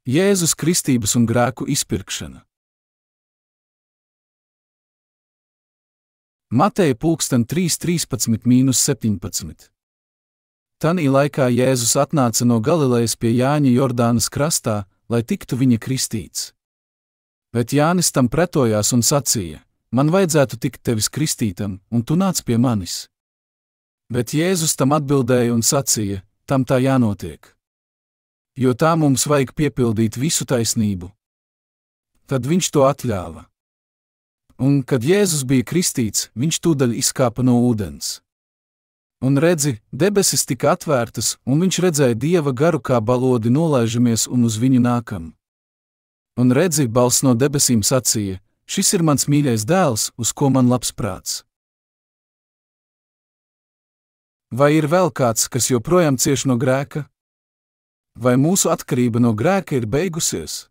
Jēzus kristības un grēku izpirkšana. Mateja 3:13–17. Tanī laikā Jēzus atnāca no Galilejas pie Jāņa Jordānas krastā, lai tiktu viņa kristīts. Bet Jānis tam pretojās un sacīja: Man vajadzētu tikt tevis kristītam, un tu nāc pie manis. Bet Jēzus tam atbildēja un sacīja: Tam tā jānotiek. Jo tā mums vajag piepildīt visu taisnību. Tad viņš to atļāva. Un, kad Jēzus bija kristīts, viņš tūdaļ izkāpa no ūdens. Un redzi, debesis tika atvērtas, un viņš redzēja Dieva garu kā balodi nolaižamies un uz viņu nākam. Un redzi, balss no debesīm sacīja: Šis ir mans mīļais dēls, uz ko man labs prāts. Vai ir vēl kāds, kas joprojām cieš no grēka? Vai mūsu atkarība no grēka ir beigusies?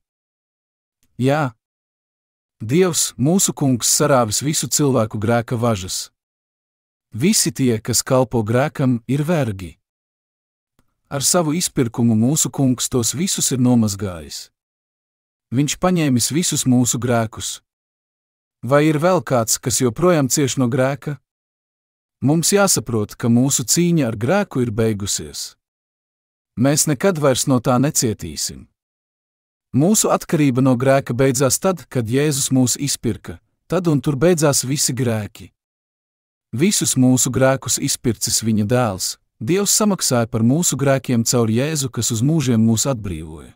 Jā. Dievs, mūsu Kungs, sarāvis visu cilvēku grēka važas. Visi tie, kas kalpo grēkam, ir vergi. Ar savu izpirkumu mūsu Kungs tos visus ir nomazgājis. Viņš paņēmis visus mūsu grēkus. Vai ir vēl kāds, kas joprojām cieš no grēka? Mums jāsaprot, ka mūsu cīņa ar grēku ir beigusies. Mēs nekad vairs no tā necietīsim. Mūsu atkarība no grēka beidzās tad, kad Jēzus mūs izpirka, tad un tur beidzās visi grēki. Visus mūsu grēkus izpircis viņa dēls, Dievs samaksāja par mūsu grēkiem caur Jēzu, kas uz mūžiem mūs atbrīvoja.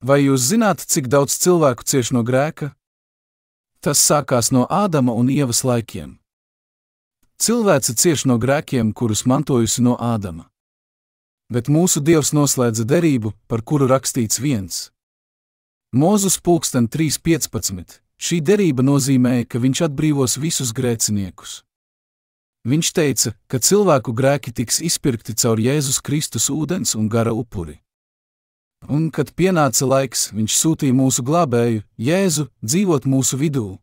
Vai jūs zināt, cik daudz cilvēku cieš no grēka? Tas sākās no Ādama un Ievas laikiem. Cilvēce cieš no grēkiem, kurus mantojusi no Ādama. Bet mūsu Dievs noslēdza derību, par kuru rakstīts viens. Mūzus 3:15. Šī derība nozīmēja, ka viņš atbrīvos visus grēciniekus. Viņš teica, ka cilvēku grēki tiks izpirkti caur Jēzus Kristus ūdens un gara upuri. Un, kad pienāca laiks, viņš sūtīja mūsu glābēju, Jēzu, dzīvot mūsu vidū.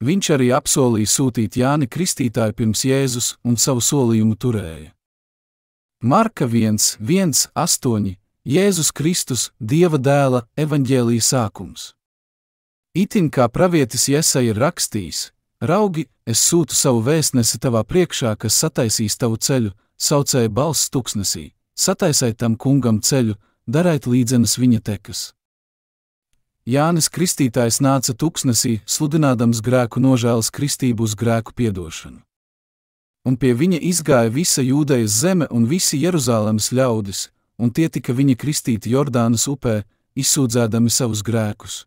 Viņš arī apsolīja sūtīt Jāni Kristītāju pirms Jēzus un savu solījumu turēja. Marka 1:1-8. Jēzus Kristus, Dieva dēla, evaņģēlija sākums. Itin kā pravietis Jesaja ir rakstījis: Raugi, es sūtu savu vēstnesi tavā priekšā, kas sataisīs tavu ceļu, saucēja balss tuksnesī, sataisai tam kungam ceļu, darēt līdzenas viņa tekas. Jānis Kristītājs nāca tuksnesī, sludinādams grēku nožēlas kristību uz grēku piedošanu. Un pie viņa izgāja visa Jūdejas zeme un visi Jeruzālemes ļaudis, un tie tika viņa kristīti Jordānas upē, izsūdzēdami savus grēkus.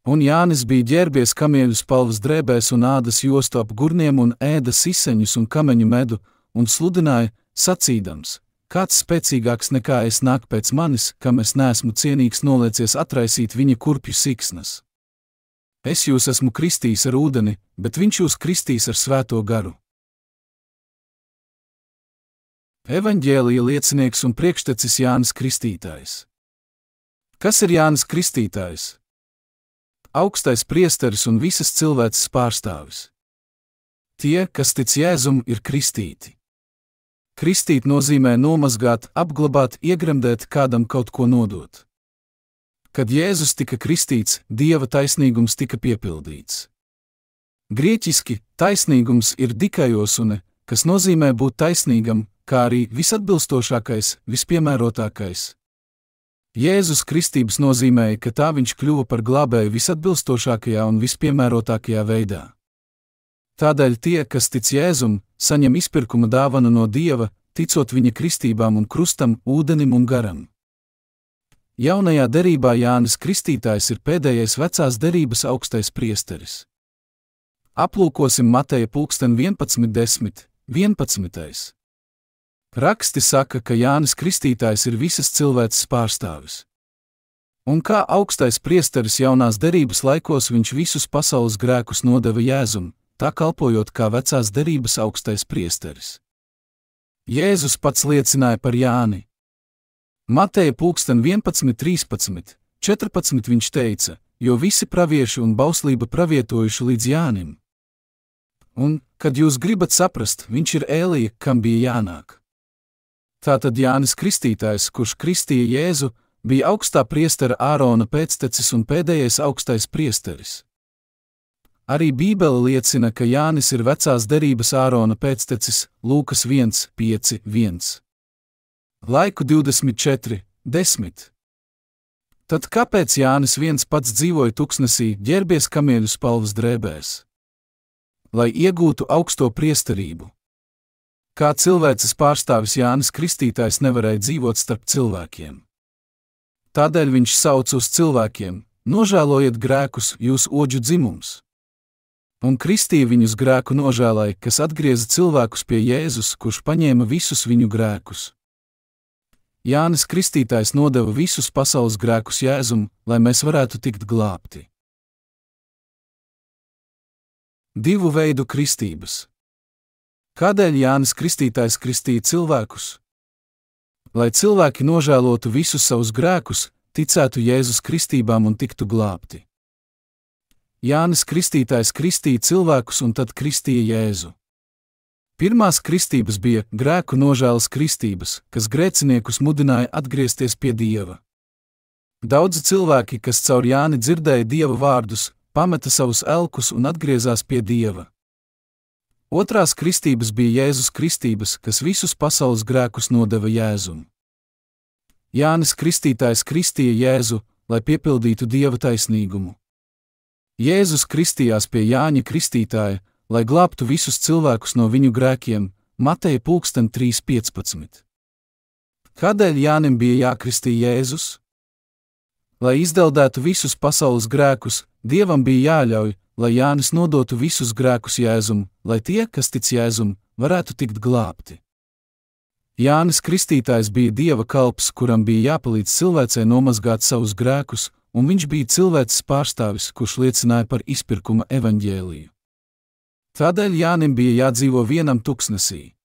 Un Jānis bija ģērbies kamieļu spalvas drēbēs un ādas jostu ap gurniem un ēda siseņus un kameņu medu, un sludināja, sacīdams: Kāds spēcīgāks nekā es nāk pēc manis, kam es neesmu cienīgs noliecies atraisīt viņa kurpju siksnas. Es jūs esmu kristījis ar ūdeni, bet viņš jūs kristīs ar svēto garu. Evaņģēlija liecinieks un priekštecis Jānis Kristītājs. Kas ir Jānis Kristītājs? Augstais priesteris un visas cilvēces pārstāvis. Tie, kas tic Jēzum, ir kristīti. Kristīt nozīmē nomazgāt, apglabāt, iegremdēt, kādam kaut ko nodot. Kad Jēzus tika kristīts, Dieva taisnīgums tika piepildīts. Grieķiski taisnīgums ir dikaiosune, kas nozīmē būt taisnīgam, kā arī visatbilstošākais, vispiemērotākais. Jēzus kristības nozīmēja, ka tā viņš kļuva par glābēju visatbilstošākajā un vispiemērotākajā veidā. Tādēļ tie, kas tic Jēzum, saņem izpirkuma dāvanu no Dieva, ticot viņa kristībām un krustam, ūdenim un garam. Jaunajā derībā Jānis Kristītājs ir pēdējais vecās derības augstais priesteris. Aplūkosim Mateja 11:10-11. Raksti saka, ka Jānis Kristītājs ir visas cilvēces pārstāvis. Un kā augstais priesteris jaunās derības laikos viņš visus pasaules grēkus nodeva Jēzum, tā kalpojot kā vecās derības augstais priesteris. Jēzus pats liecināja par Jāni. Mateja 11:13-14 viņš teica: Jo visi pravieši un bauslība pravietojuši līdz Jānim. Un, kad jūs gribat saprast, viņš ir Ēlija, kam bija jānāk. Tātad Jānis Kristītājs, kurš kristīja Jēzu, bija augstā priestera Ārona pēctecis un pēdējais augstais priesteris. Arī Bībele liecina, ka Jānis ir vecās derības Ārona pēctecis, Lūkas 1:5:1. Laiku 24:10. Tad kāpēc Jānis viens pats dzīvoja tuksnesī, ģērbies kamieļu spalvas drēbēs? Lai iegūtu augsto priesterību. Kā cilvēces pārstāvis Jānis Kristītājs nevarēja dzīvot starp cilvēkiem. Tādēļ viņš sauc uz cilvēkiem: nožēlojiet grēkus, jūs oģu dzimums. Un kristīja viņus grēku nožēlai, kas atgrieza cilvēkus pie Jēzus, kurš paņēma visus viņu grēkus. Jānis Kristītājs nodeva visus pasaules grēkus Jēzum, lai mēs varētu tikt glābti. Divu veidu kristības. Kādēļ Jānis Kristītājs kristīja cilvēkus? Lai cilvēki nožēlotu visus savus grēkus, ticētu Jēzus kristībām un tiktu glābti. Jānis Kristītājs kristīja cilvēkus un tad kristīja Jēzu. Pirmās kristības bija grēku nožēlas kristības, kas grēciniekus mudināja atgriezties pie Dieva. Daudzi cilvēki, kas caur Jāni dzirdēja Dieva vārdus, pameta savus elkus un atgriezās pie Dieva. Otrās kristības bija Jēzus kristības, kas visus pasaules grēkus nodeva Jēzum. Jānis Kristītājs kristīja Jēzu, lai piepildītu Dieva taisnīgumu. Jēzus kristījās pie Jāņa Kristītāja, lai glābtu visus cilvēkus no viņu grēkiem, Mateja 3:15. Kādēļ Jānim bija jākristī Jēzus? Lai izdeldētu visus pasaules grēkus, Dievam bija jāļauj, lai Jānis nodotu visus grēkus Jēzum, lai tie, kas tic Jēzum, varētu tikt glābti. Jānis Kristītājs bija Dieva kalps, kuram bija jāpalīdz cilvēcei nomazgāt savus grēkus, un viņš bija cilvēces pārstāvis, kurš liecināja par izpirkuma evaņģēliju. Tādēļ Jānim bija jādzīvo vienam tuksnesī.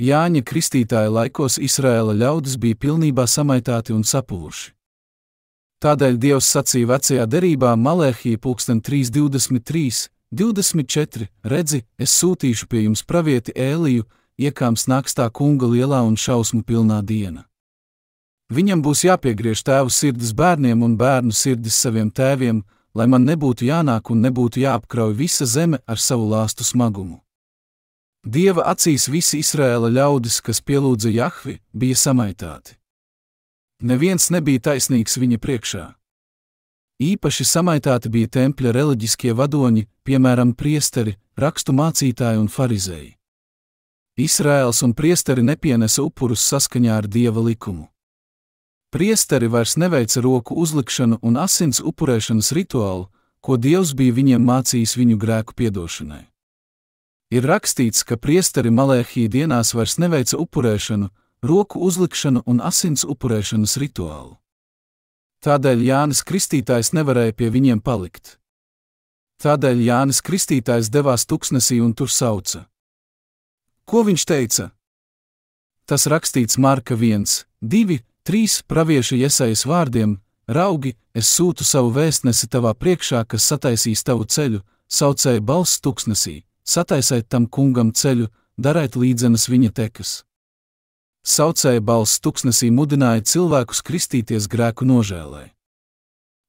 Jāņa Kristītāja laikos Izraēla ļaudis bija pilnībā samaitāti un sapuluši. Tādēļ Dievs sacīja vecajā derībā Malēhija 3:23-24: redzi, es sūtīšu pie jums pravieti Ēliju, iekāms nāks tā kunga lielā un šausmu pilnā diena. Viņam būs jāpiegriež tēvu sirdis bērniem un bērnu sirdis saviem tēviem, lai man nebūtu jānāk un nebūtu jāapkrauj visa zeme ar savu lāstu smagumu. Dieva acīs visi Izraēla ļaudis, kas pielūdza Jahvi, bija samaitāti. Neviens nebija taisnīgs viņa priekšā. Īpaši samaitāti bija tempļa reliģiskie vadoņi, piemēram priesteri, rakstu mācītāji un farizēji. Izraēls un priesteri nepienesa upurus saskaņā ar Dieva likumu. Priesteri vairs neveica roku uzlikšanu un asins upurēšanas rituālu, ko Dievs bija viņiem mācījis viņu grēku piedošanai. Ir rakstīts, ka priesteri Malēhija dienās vairs neveica upurēšanu, roku uzlikšanu un asins upurēšanas rituālu. Tādēļ Jānis Kristītājs nevarēja pie viņiem palikt. Tādēļ Jānis Kristītājs devās tuksnesī un tur sauca. Ko viņš teica? Tas rakstīts Marka 1:2-3 pravieša Jesajas vārdiem: raugi, es sūtu savu vēstnesi tavā priekšā, kas sataisīs tavu ceļu, saucēja balss tuksnesī, sataisiet tam kungam ceļu, dariet līdzenas viņa tekas. Saucēja balss tuksnesī mudināja cilvēkus kristīties grēku nožēlai.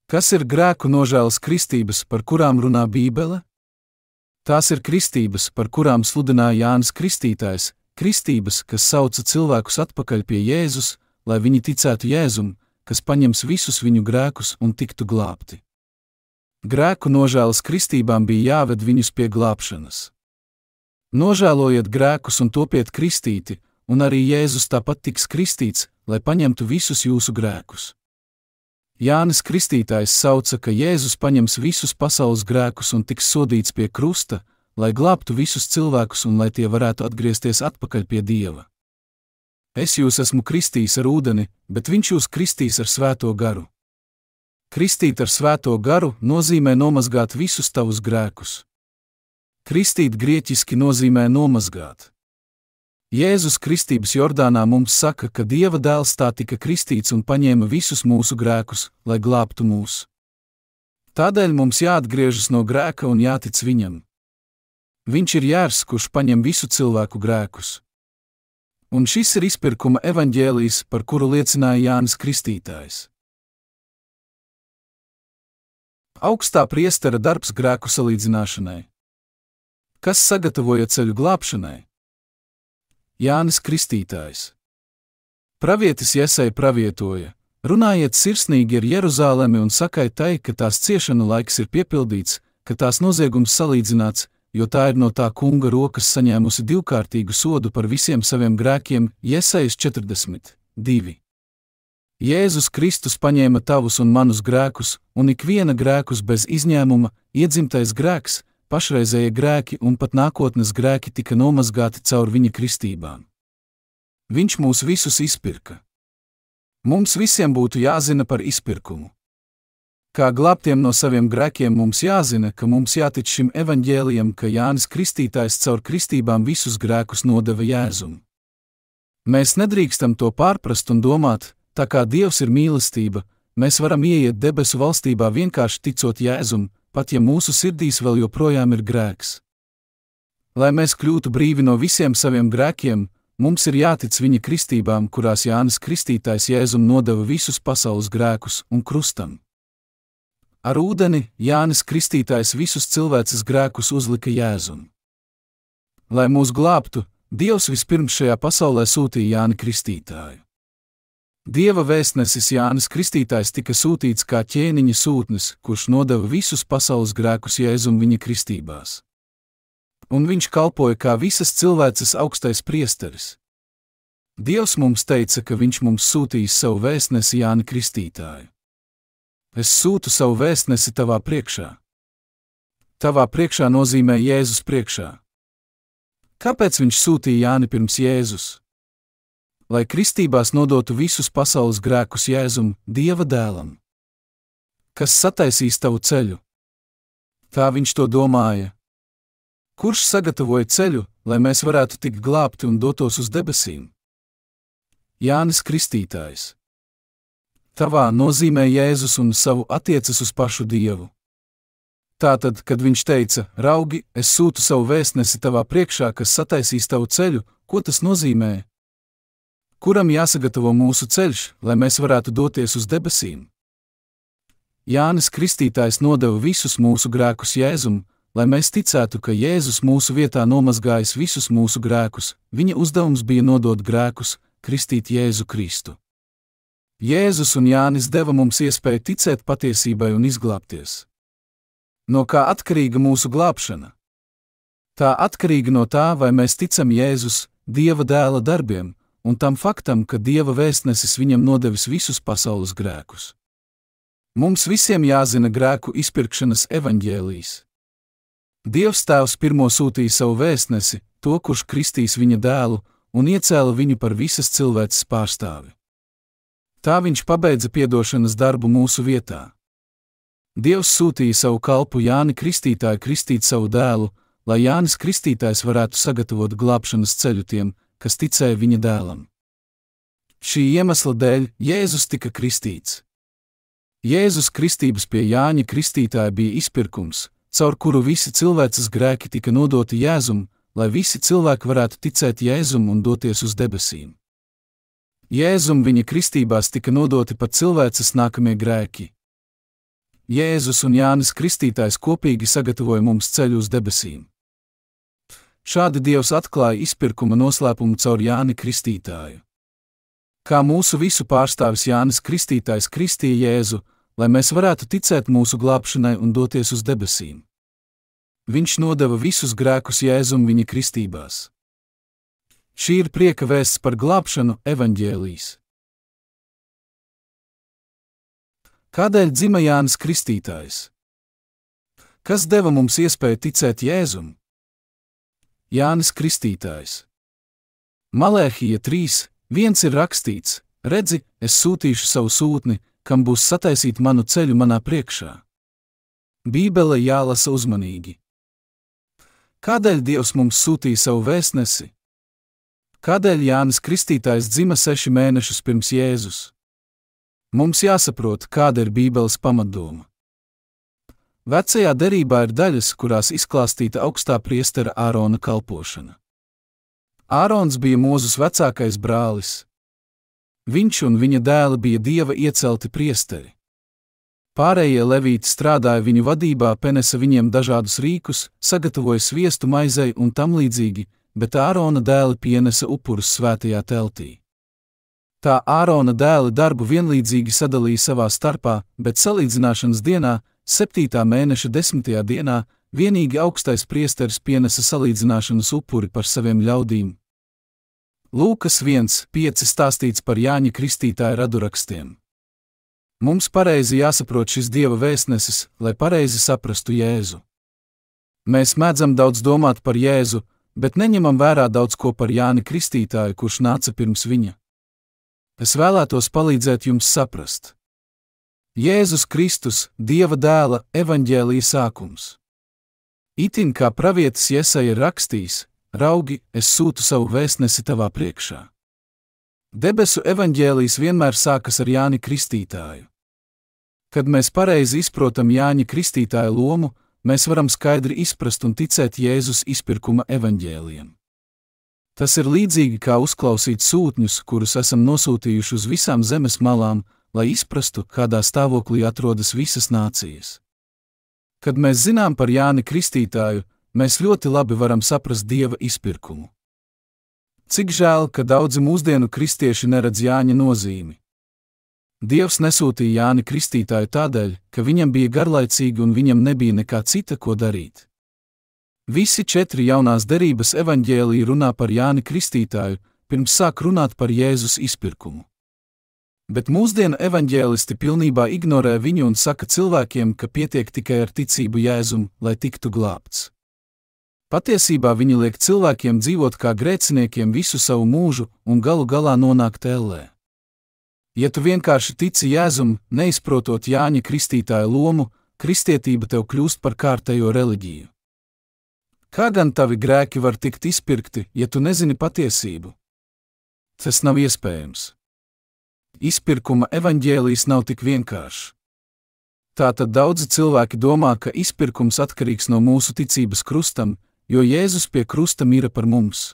Kas ir grēku nožēlas kristības, par kurām runā Bībele? Tās ir kristības, par kurām sludināja Jānis Kristītājs, kristības, kas sauca cilvēkus atpakaļ pie Jēzus, lai viņi ticētu Jēzum, kas paņems visus viņu grēkus un tiktu glābti. Grēku nožēlas kristībām bija jāved viņus pie glābšanas. Nožēlojiet grēkus un topiet kristīti, un arī Jēzus tāpat tiks kristīts, lai paņemtu visus jūsu grēkus. Jānis Kristītājs sauca, ka Jēzus paņems visus pasaules grēkus un tiks sodīts pie krusta, lai glābtu visus cilvēkus un lai tie varētu atgriezties atpakaļ pie Dieva. Es jūs esmu kristījis ar ūdeni, bet viņš jūs kristīs ar Svēto garu. Kristīt ar Svēto garu nozīmē nomazgāt visus tavus grēkus. Kristīt grieķiski nozīmē nomazgāt. Jēzus kristības Jordānā mums saka, ka Dieva dēls tā tika kristīts un paņēma visus mūsu grēkus, lai glābtu mūs. Tādēļ mums jāatgriežas no grēka un jātic viņam. Viņš ir jērs, kurš paņem visu cilvēku grēkus. Un šis ir izpirkuma evaņģēlijs, par kuru liecināja Jānis Kristītājs. Augstā priestera darbs grēku salīdzināšanai. Kas sagatavoja ceļu glābšanai? Jānis Kristītājs. Pravietis Jesaja pravietoja: runājiet sirsnīgi ar Jeruzālemi un sakai tai, ka tās ciešanu laiks ir piepildīts, ka tās noziegums salīdzināts, jo tā ir no tā kunga rokas saņēmusi divkārtīgu sodu par visiem saviem grēkiem. Jesajas 40:2. Jēzus Kristus paņēma tavus un manus grēkus, un ikviena grēkus bez izņēmuma, iedzimtais grēks, pašreizējie grēki un pat nākotnes grēki tika nomazgāti caur viņa kristībām. Viņš mūs visus izpirka. Mums visiem būtu jāzina par izpirkumu. Kā glābtiem no saviem grēkiem mums jāzina, ka mums jātic šim evaņģēlijam, ka Jānis Kristītājs caur kristībām visus grēkus nodeva Jēzum. Mēs nedrīkstam to pārprast un domāt: tā kā Dievs ir mīlestība, mēs varam ieiet debesu valstībā vienkārši ticot Jēzum, pat ja mūsu sirdīs vēl joprojām ir grēks. Lai mēs kļūtu brīvi no visiem saviem grēkiem, mums ir jātic viņa kristībām, kurās Jānis Kristītājs Jēzum nodeva visus pasaules grēkus un krustam. Ar ūdeni Jānis Kristītājs visus cilvēces grēkus uzlika Jēzum. Lai mūs glābtu, Dievs vispirms šajā pasaulē sūtīja Jāni Kristītāju. Dieva vēstnesis Jānis Kristītājs tika sūtīts kā ķēniņa sūtnis, kurš nodeva visus pasaules grēkus Jēzum viņa kristībās. Un viņš kalpoja kā visas cilvēces augstais priesteris. Dievs mums teica, ka viņš mums sūtīs savu vēstnesi Jāni Kristītāju. Es sūtu savu vēstnesi tavā priekšā. Tavā priekšā nozīmē Jēzus priekšā. Kāpēc viņš sūtīja Jāni pirms Jēzus? Lai kristībās nodotu visus pasaules grēkus Jēzum, Dieva dēlam. Kas sataisīs tavu ceļu? Tā viņš to domāja. Kurš sagatavoja ceļu, lai mēs varētu tikt glābti un dotos uz debesīm? Jānis Kristītājs. Tavā nozīmē Jēzus un savu attiecas uz pašu Dievu. Tātad, kad viņš teica: raugi, es sūtu savu vēstnesi tavā priekšā, kas sataisīs tavu ceļu, ko tas nozīmē? Kuram jāsagatavo mūsu ceļš, lai mēs varētu doties uz debesīm? Jānis Kristītājs nodeva visus mūsu grēkus Jēzum, lai mēs ticētu, ka Jēzus mūsu vietā nomazgājis visus mūsu grēkus. Viņa uzdevums bija nodot grēkus, kristīt Jēzu Kristu. Jēzus un Jānis deva mums iespēju ticēt patiesībai un izglābties. No kā atkarīga mūsu glābšana? Tā atkarīga no tā, vai mēs ticam Jēzus, Dieva dēla darbiem, un tam faktam, ka Dieva vēstnesis viņam nodevis visus pasaules grēkus. Mums visiem jāzina grēku izpirkšanas evaņģēlijs. Dievs Tēvs pirmo sūtīja savu vēstnesi, to, kurš kristīs viņa dēlu, un iecēla viņu par visas cilvēces pārstāvi. Tā viņš pabeidza piedošanas darbu mūsu vietā. Dievs sūtīja savu kalpu Jāni Kristītāju kristīt savu dēlu, lai Jānis Kristītājs varētu sagatavot glābšanas ceļu tiem, kas ticēja viņa dēlam. Šī iemesla dēļ Jēzus tika kristīts. Jēzus kristības pie Jāņa Kristītāja bija izpirkums, caur kuru visi cilvēces grēki tika nodoti Jēzum, lai visi cilvēki varētu ticēt Jēzum un doties uz debesīm. Jēzum viņa kristībās tika nodoti pat cilvēces nākamie grēki. Jēzus un Jānis Kristītājs kopīgi sagatavoja mums ceļu uz debesīm. Šādi Dievs atklāja izpirkuma noslēpumu caur Jāni Kristītāju. Kā mūsu visu pārstāvis Jānis Kristītājs kristīja Jēzu, lai mēs varētu ticēt mūsu glābšanai un doties uz debesīm. Viņš nodeva visus grēkus Jēzum viņa kristībās. Šī ir prieka vēsts par glābšanu, evaņģēlijs. Kādēļ dzima Jānis Kristītājs? Kas deva mums iespēju ticēt Jēzum? Jānis Kristītājs. Malēhija 3:1 ir rakstīts: redzi, es sūtīšu savu sūtni, kam būs sataisīt manu ceļu manā priekšā. Bībele jālasa uzmanīgi. Kādēļ Dievs mums sūtīja savu vēstnesi? Kādēļ Jānis Kristītājs dzima 6 mēnešus pirms Jēzus? Mums jāsaprot, kāda ir Bībeles pamatdoma. Vecajā derībā ir daļas, kurās izklāstīta augstā priestera Ārona kalpošana. Ārons bija Mūzes vecākais brālis. Viņš un viņa dēli bija Dieva iecelti priesteri. Pārējie levīti strādāja viņu vadībā, penesa viņiem dažādus rīkus, sagatavoja sviestu maizei un tam līdzīgi, bet Ārona dēli pienesa upurus svētajā teltī. Tā Ārona dēli darbu vienlīdzīgi sadalīja savā starpā, bet salīdzināšanas dienā, 7. mēneša 10. dienā, vienīgi augstais priesteris pienesa salīdzināšanas upuri par saviem ļaudīm. Lūkas 1:5 stāstīts par Jāņa Kristītāja radurakstiem. Mums pareizi jāsaprot šis Dieva vēstnesis, lai pareizi saprastu Jēzu. Mēs mēdzam daudz domāt par Jēzu, bet neņemam vērā daudz ko par Jāni Kristītāju, kurš nāca pirms viņa. Es vēlētos palīdzēt jums saprast. Jēzus Kristus, Dieva dēla, evaņģēlija sākums. Itin kā pravietis Jesaja ir rakstījis: Raugi, es sūtu savu vēstnesi tavā priekšā. Debesu evaņģēlijs vienmēr sākas ar Jāni Kristītāju. Kad mēs pareizi izprotam Jāņa Kristītāja lomu, mēs varam skaidri izprast un ticēt Jēzus izpirkuma evaņģēlijam. Tas ir līdzīgi kā uzklausīt sūtņus, kurus esam nosūtījuši uz visām zemes malām, lai izprastu, kādā stāvoklī atrodas visas nācijas. Kad mēs zinām par Jāni Kristītāju, mēs ļoti labi varam saprast Dieva izpirkumu. Cik žēl, ka daudzi mūsdienu kristieši neredz Jāņa nozīmi. Dievs nesūtīja Jāni Kristītāju tādēļ, ka viņam bija garlaicīgi un viņam nebija nekā cita, ko darīt. Visi 4 jaunās derības evaņģēliji runā par Jāni Kristītāju, pirms sāk runāt par Jēzus izpirkumu. Bet mūsdienu evaņģēlisti pilnībā ignorē viņu un saka cilvēkiem, ka pietiek tikai ar ticību Jēzum, lai tiktu glābts. Patiesībā viņi liek cilvēkiem dzīvot kā grēciniekiem visu savu mūžu un galu galā nonākt ellē. Ja tu vienkārši tici Jēzum, neizprotot Jāņa Kristītāja lomu, kristietība tev kļūst par kārtējo reliģiju. Kā gan tavi grēki var tikt izpirkti, ja tu nezini patiesību? Tas nav iespējams. Izpirkuma evaņģēlijs nav tik vienkāršs. Tātad daudzi cilvēki domā, ka izpirkums atkarīgs no mūsu ticības krustam, jo Jēzus pie krusta mira par mums.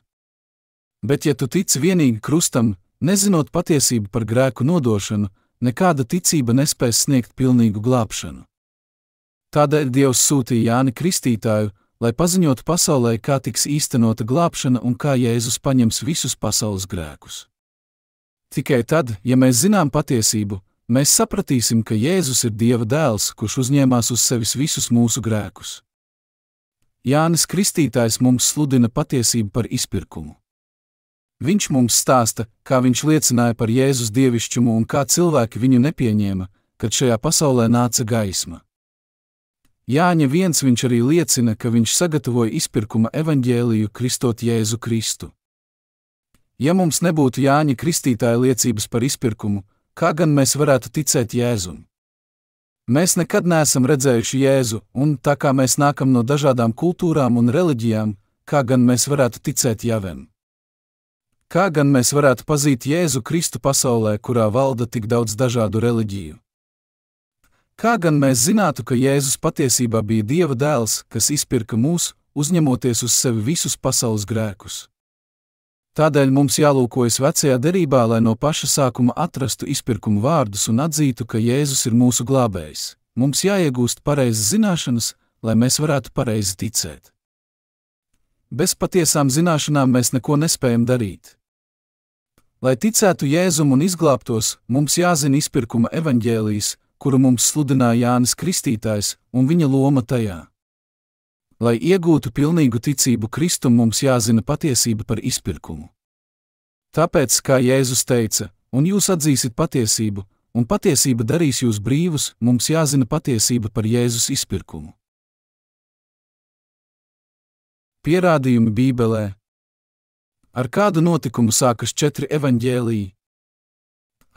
Bet ja tu tici vienīgi krustam, nezinot patiesību par grēku nodošanu, nekāda ticība nespēs sniegt pilnīgu glābšanu. Tādēļ Dievs sūtīja Jāni Kristītāju, lai paziņotu pasaulē, kā tiks īstenota glābšana un kā Jēzus paņems visus pasaules grēkus. Tikai tad, ja mēs zinām patiesību, mēs sapratīsim, ka Jēzus ir Dieva dēls, kurš uzņēmās uz sevis visus mūsu grēkus. Jānis Kristītājs mums sludina patiesību par izpirkumu. Viņš mums stāsta, kā viņš liecināja par Jēzus dievišķumu un kā cilvēki viņu nepieņēma, kad šajā pasaulē nāca gaisma. Jāņa 1 viņš arī liecina, ka viņš sagatavoja izpirkuma evaņģēliju, kristot Jēzu Kristu. Ja mums nebūtu Jāņa Kristītāja liecības par izpirkumu, kā gan mēs varētu ticēt Jēzum? Mēs nekad neesam redzējuši Jēzu, un tā kā mēs nākam no dažādām kultūrām un reliģijām, kā gan mēs varētu ticēt Javem? Kā gan mēs varētu pazīt Jēzu Kristu pasaulē, kurā valda tik daudz dažādu reliģiju? Kā gan mēs zinātu, ka Jēzus patiesībā bija Dieva dēls, kas izpirka mūs, uzņemoties uz sevi visus pasaules grēkus? Tādēļ mums jālūkojas vecajā derībā, lai no paša sākuma atrastu izpirkumu vārdus un atzītu, ka Jēzus ir mūsu glābējs. Mums jāiegūst pareizas zināšanas, lai mēs varētu pareizi ticēt. Bez patiesām zināšanām mēs neko nespējam darīt. Lai ticētu Jēzum un izglābtos, mums jāzina izpirkuma evaņģēlijs, kuru mums sludināja Jānis Kristītājs un viņa loma tajā. Lai iegūtu pilnīgu ticību Kristum, mums jāzina patiesība par izpirkumu. Tāpēc, kā Jēzus teica, un jūs atzīsiet patiesību, un patiesība darīs jūs brīvus, mums jāzina patiesība par Jēzus izpirkumu. Pierādījumi Bībelē. Ar kādu notikumu sākas 4 evaņģēliji?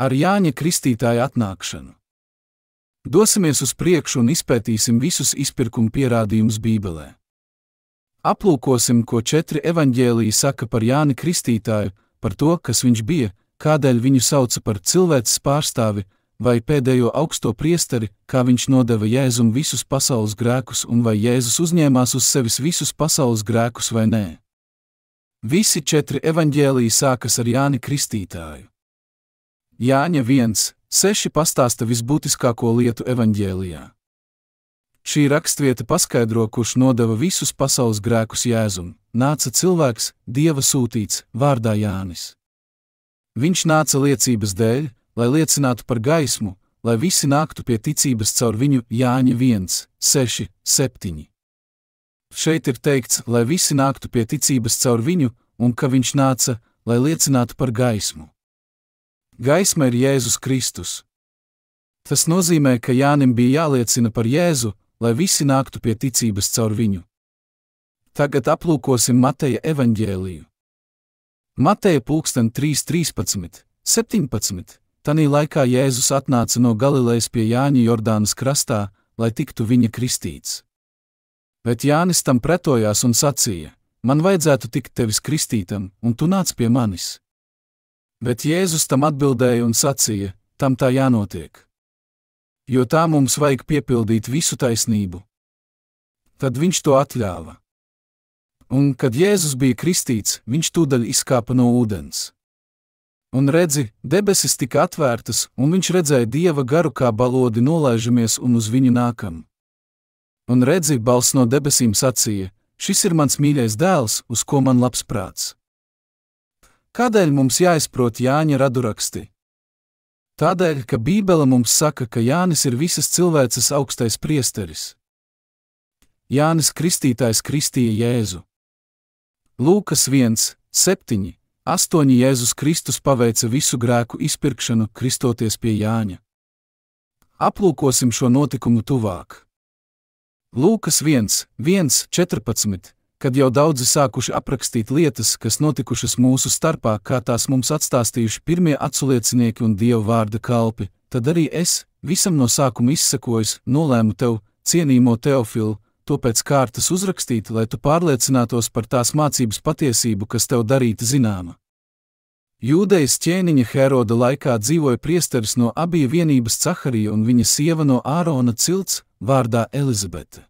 Ar Jāņa Kristītāja atnākšanu. Dosimies uz priekšu un izpētīsim visus izpirkuma pierādījumus Bībelē. Aplūkosim, ko 4 evaņģēliji saka par Jāni Kristītāju, par to, kas viņš bija, kādēļ viņu sauca par cilvēces pārstāvi vai pēdējo augsto priesteri, kā viņš nodeva Jēzum visus pasaules grēkus un vai Jēzus uzņēmās uz sevis visus pasaules grēkus vai nē. Visi 4 evaņģēliji sākas ar Jāni Kristītāju. Jāņa 1:6 pastāsta visbūtiskāko lietu evaņģēlijā. Šī rakstvieta paskaidro, kurš nodeva visus pasaules grēkus Jēzum. Nāca cilvēks, Dieva sūtīts, vārdā Jānis. Viņš nāca liecības dēļ, lai liecinātu par gaismu, lai visi nāktu pie ticības caur viņu. Jāņa 1:6-7. Šeit ir teikts, lai visi nāktu pie ticības caur viņu, un ka viņš nāca, lai liecinātu par gaismu. Gaisma ir Jēzus Kristus. Tas nozīmē, ka Jānim bija jāliecina par Jēzu, lai visi nāktu pie ticības caur viņu. Tagad aplūkosim Mateja evaņģēliju. Mateja 3:13-17. Tanī laikā Jēzus atnāca no Galilejas pie Jāņa Jordānas krastā, lai tiktu viņa kristīts. Bet Jānis tam pretojās un sacīja: man vajadzētu tikt tevis kristītam, un tu nāc pie manis. Bet Jēzus tam atbildēja un sacīja: tam tā jānotiek. Jo tā mums vajag piepildīt visu taisnību. Tad viņš to atļāva. Un, kad Jēzus bija kristīts, viņš tūdaļ izkāpa no ūdens. Un redzi, debesis tika atvērtas, un viņš redzēja Dieva garu kā balodi nolaižamies un uz viņu nākam. Un redzi, balss no debesīm sacīja: šis ir mans mīļais dēls, uz ko man labs prāts. Kādēļ mums jāizprot Jāņa raduraksti? Tādēļ, ka Bībele mums saka, ka Jānis ir visas cilvēces augstais priesteris. Jānis Kristītājs kristīja Jēzu. Lūkas 1:7-8 Jēzus Kristus paveica visu grēku izpirkšanu, kristoties pie Jāņa. Aplūkosim šo notikumu tuvāk. Lūkas 1:14, kad jau daudzi sākuši aprakstīt lietas, kas notikušas mūsu starpā, kā tās mums atstāstījuši pirmie aculiecinieki un Dieva vārda kalpi, tad arī es, visam no sākuma izsekojis, nolēmu tev, cienījamo Teofilu, to pēc kārtas uzrakstīt, lai tu pārliecinātos par tās mācības patiesību, kas tev darīta zināma. Jūdejas ķēniņa Heroda laikā dzīvoja priesteris no Abija vienības Caharija un viņa sieva no Ārona cilts, vārdā Elizabete.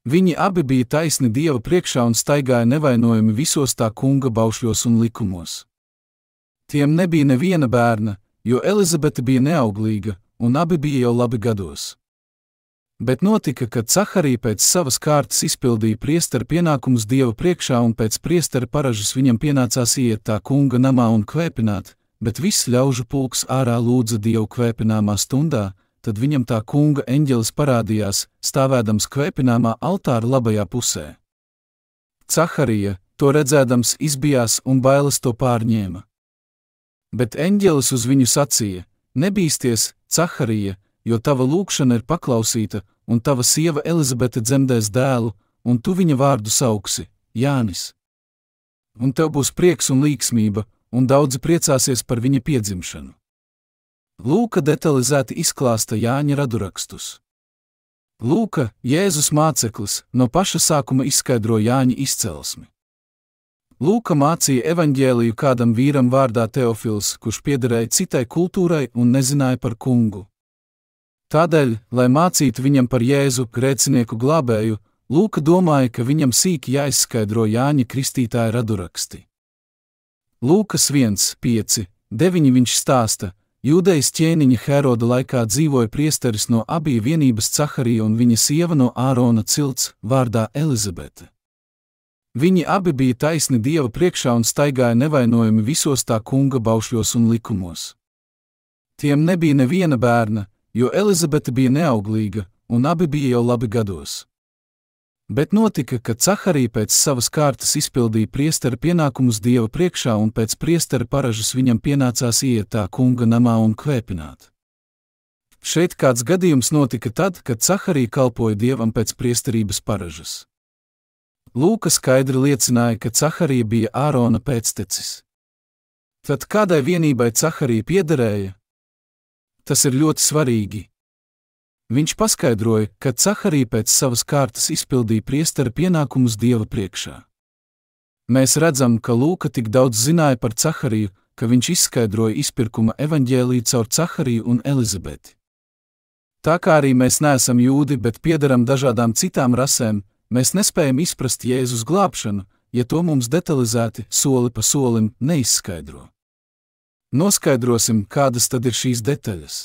Viņi abi bija taisni Dieva priekšā un staigāja nevainojami visos tā kunga baušļos un likumos. Tiem nebija neviena bērna, jo Elizabete bija neauglīga, un abi bija jau labi gados. Bet notika, ka Caharija pēc savas kārtas izpildīja priestera pienākumus Dieva priekšā, un pēc priestera paražas viņam pienācās iet tā kunga namā un kvēpināt, bet viss ļaužu pulks ārā lūdza Dievu kvēpināmā stundā. Tad viņam tā kunga eņģelis parādījās, stāvēdams kvēpināmā altāra labajā pusē. Caharija, to redzēdams, izbijās un bailes to pārņēma. Bet eņģelis uz viņu sacīja: nebīsties, Caharija, jo tava lūgšana ir paklausīta, un tava sieva Elizabete dzemdēs dēlu, un tu viņa vārdu sauksi Jānis. Un tev būs prieks un līksmība, un daudzi priecāsies par viņa piedzimšanu. Lūka detalizēti izklāsta Jāņa radurakstus. Lūka, Jēzus māceklis, no paša sākuma izskaidro Jāņa izcelsmi. Lūka mācīja evaņģēliju kādam vīram vārdā Teofils, kurš piederēja citai kultūrai un nezināja par kungu. Tādēļ, lai mācītu viņam par Jēzu, grēcinieku glābēju, Lūka domāja, ka viņam sīki jāizskaidro Jāņa Kristītāja raduraksti. Lūkas 1:5-9 viņš stāsta: Jūdejas ķēniņa Heroda laikā dzīvoja priesteris no Abija vienības Caharija un viņa sieva no Ārona cilts, vārdā Elizabete. Viņi abi bija taisni Dieva priekšā un staigāja nevainojami visos tā kunga baušļos un likumos. Tiem nebija neviena bērna, jo Elizabete bija neauglīga, un abi bija jau labi gados. Bet notika, ka Caharija pēc savas kārtas izpildīja priestera pienākumus Dieva priekšā, un pēc priestera paražas viņam pienācās iet tā kunga namā un kvēpināt. Šeit kāds gadījums notika tad, kad Caharija kalpoja Dievam pēc priesterības paražas. Lūka skaidri liecināja, ka Caharija bija Ārona pēctecis. Tad kādai vienībai Caharija piederēja? Tas ir ļoti svarīgi. Viņš paskaidroja, ka Caharija pēc savas kārtas izpildīja priestera pienākumus Dieva priekšā. Mēs redzam, ka Lūka tik daudz zināja par Cahariju, ka viņš izskaidroja izpirkuma evaņģēliju caur Cahariju un Elizabeti. Tā kā arī mēs neesam jūdi, bet piederam dažādām citām rasēm, mēs nespējam izprast Jēzus glābšanu, ja to mums detalizēti, soli pa solim neizskaidro. Noskaidrosim, kādas tad ir šīs detaļas.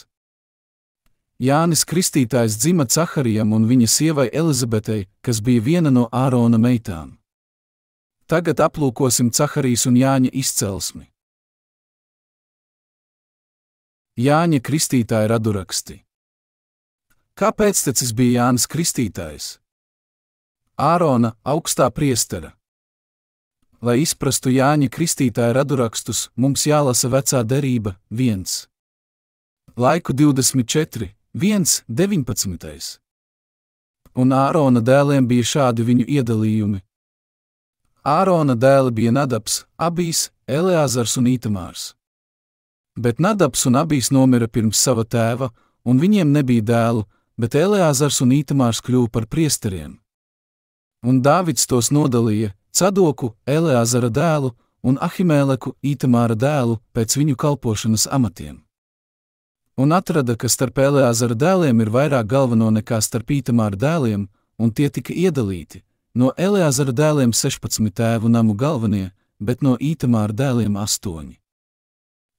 Jānis Kristītājs dzima Caharijam un viņa sievai Elizabetei, kas bija viena no Ārona meitām. Tagad aplūkosim Caharijas un Jāņa izcelsmi. Jāņa Kristītāja raduraksti. Kāpēc tecis bija Jānis Kristītājs? Ārona augstā priestera. Lai izprastu Jāņa Kristītāja radurakstus, mums jālasa Vecā derība 1. Laiku 24, 1, 19. Un Ārona dēliem bija šādi viņu iedalījumi. Ārona dēli bija Nadabs, Abijs, Eleazars un Itamārs. Bet Nadabs un Abijs nomira pirms sava tēva, un viņiem nebija dēlu, bet Eleazars un Itamārs kļuva par priesteriem. Un Dāvids tos nodalīja, Cadoku, Eleazara dēlu, un Ahimēleku, Itamāra dēlu, pēc viņu kalpošanas amatiem. Un atrada, ka starp Eleazara dēliem ir vairāk galveno nekā starp Itamāra dēliem, un tie tika iedalīti. No Eleazara dēliem 16 tēvu namu galvenie, bet no Itamāra dēliem 8.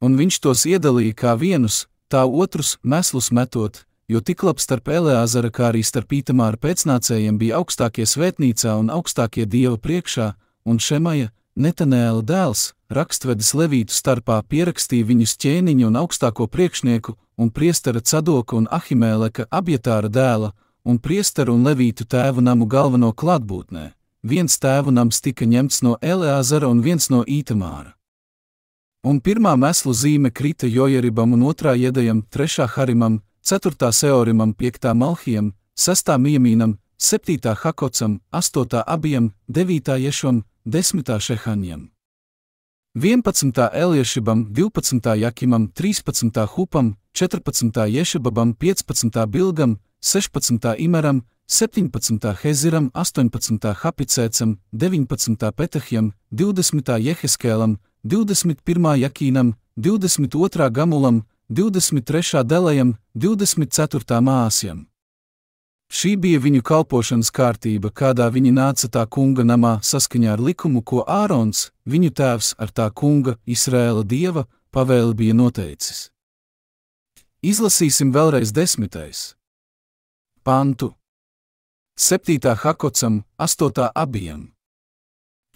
Un viņš tos iedalīja kā vienus, tā otrus meslus metot, jo tiklab starp Eleazara kā arī starp Itamāra pēcnācējiem bija augstākie svētnīcā un augstākie Dieva priekšā, un Šemaja, Netanēla dēls, rakstvedis levītu starpā pierakstīja viņus ķēniņu un augstāko priekšnieku, un priestera Cadoka un Ahimēleka Abjatāra dēla, un priesteru un levītu tēvu namu galveno klātbūtnē. Viens tēvu nams tika ņemts no Eleazara un viens no Itamāra. Un pirmā meslu zīme krita Jojeribam un otrā Jedajam, trešā Harimam, 4. Seorimam, 5. Malhijam, 6. Mijamīnam, 7. Hakocam, 8. Abijam, 9. Ješam, 10. Šehaņam. 11. Eliešibam, 12. Jakimam, 13. Hupam, 14. Ješababam, 15. Bilgam, 16. Imeram, 17. Heziram, 18. Hapicēcam, 19. Petahjam, 20. Jeheskēlam, 21. Jakīnam, 22. Gamulam, 23. Delejam, 24. Māsjam. Šī bija viņu kalpošanas kārtība, kādā viņi nāca tā kunga namā saskaņā ar likumu, ko Ārons, viņu tēvs, ar tā kunga, Izraēla dieva, pavēli bija noteicis. Izlasīsim vēlreiz 10. pantu. 7. Hakocam, 8. Abijam.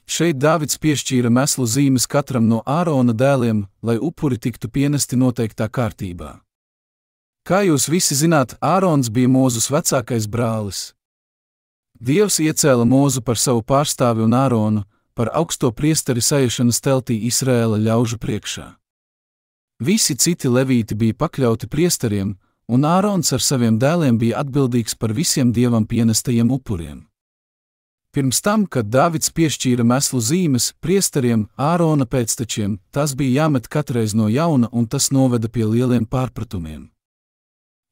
Šeit Dāvids piešķīra meslu zīmes katram no Ārona dēliem, lai upuri tiktu pienesti noteiktā kārtībā. Kā jūs visi zināt, Ārons bija Mūzus vecākais brālis. Dievs iecēla Mūzu par savu pārstāvi un Āronu, par augsto priesteri saiešanas teltī Izraēla ļaužu priekšā. Visi citi levīti bija pakļauti priesteriem, un Ārons ar saviem dēliem bija atbildīgs par visiem Dievam pienestajiem upuriem. Pirms tam, kad Dāvids piešķīra meslu zīmes priesteriem, Ārona pēctečiem, tas bija jāmet katreiz no jauna, un tas noveda pie lieliem pārpratumiem.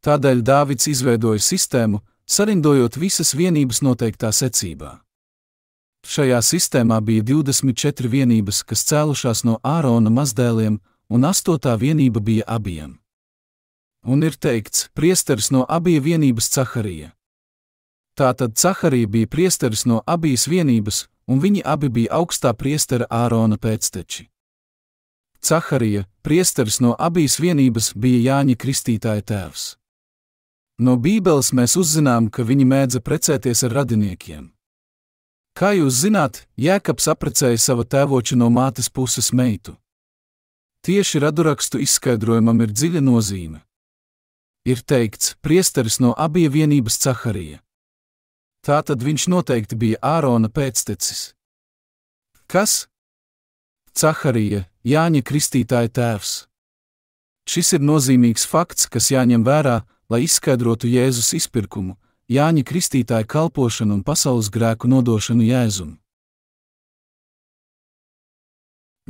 Tādēļ Dāvids izveidoja sistēmu, sarindojot visas vienības noteiktā secībā. Šajā sistēmā bija 24 vienības, kas cēlušās no Ārona mazdēliem, un 8. vienība bija Abijam. Un ir teikts, priesteris no Abija vienības Caharija. Tātad Caharija bija priesteris no Abijas vienības, un viņi abi bija augstā priestera Ārona pēcteči. Caharija, priesteris no Abijas vienības, bija Jāņa Kristītāja tēvs. No Bībeles mēs uzzinām, ka viņi mēdza precēties ar radiniekiem. Kā jūs zināt, Jēkabs apprecēja sava tēvoča no mātes puses meitu. Tieši radurakstu izskaidrojumam ir dziļa nozīme. Ir teikts, priesteris no Abija vienības Caharija. Tātad viņš noteikti bija Ārona pēctecis. Kas? Caharija, Jāņa Kristītāja tēvs. Šis ir nozīmīgs fakts, kas jāņem vērā, lai izskaidrotu Jēzus izpirkumu, Jāņa Kristītāja kalpošanu un pasaules grēku nodošanu Jēzum.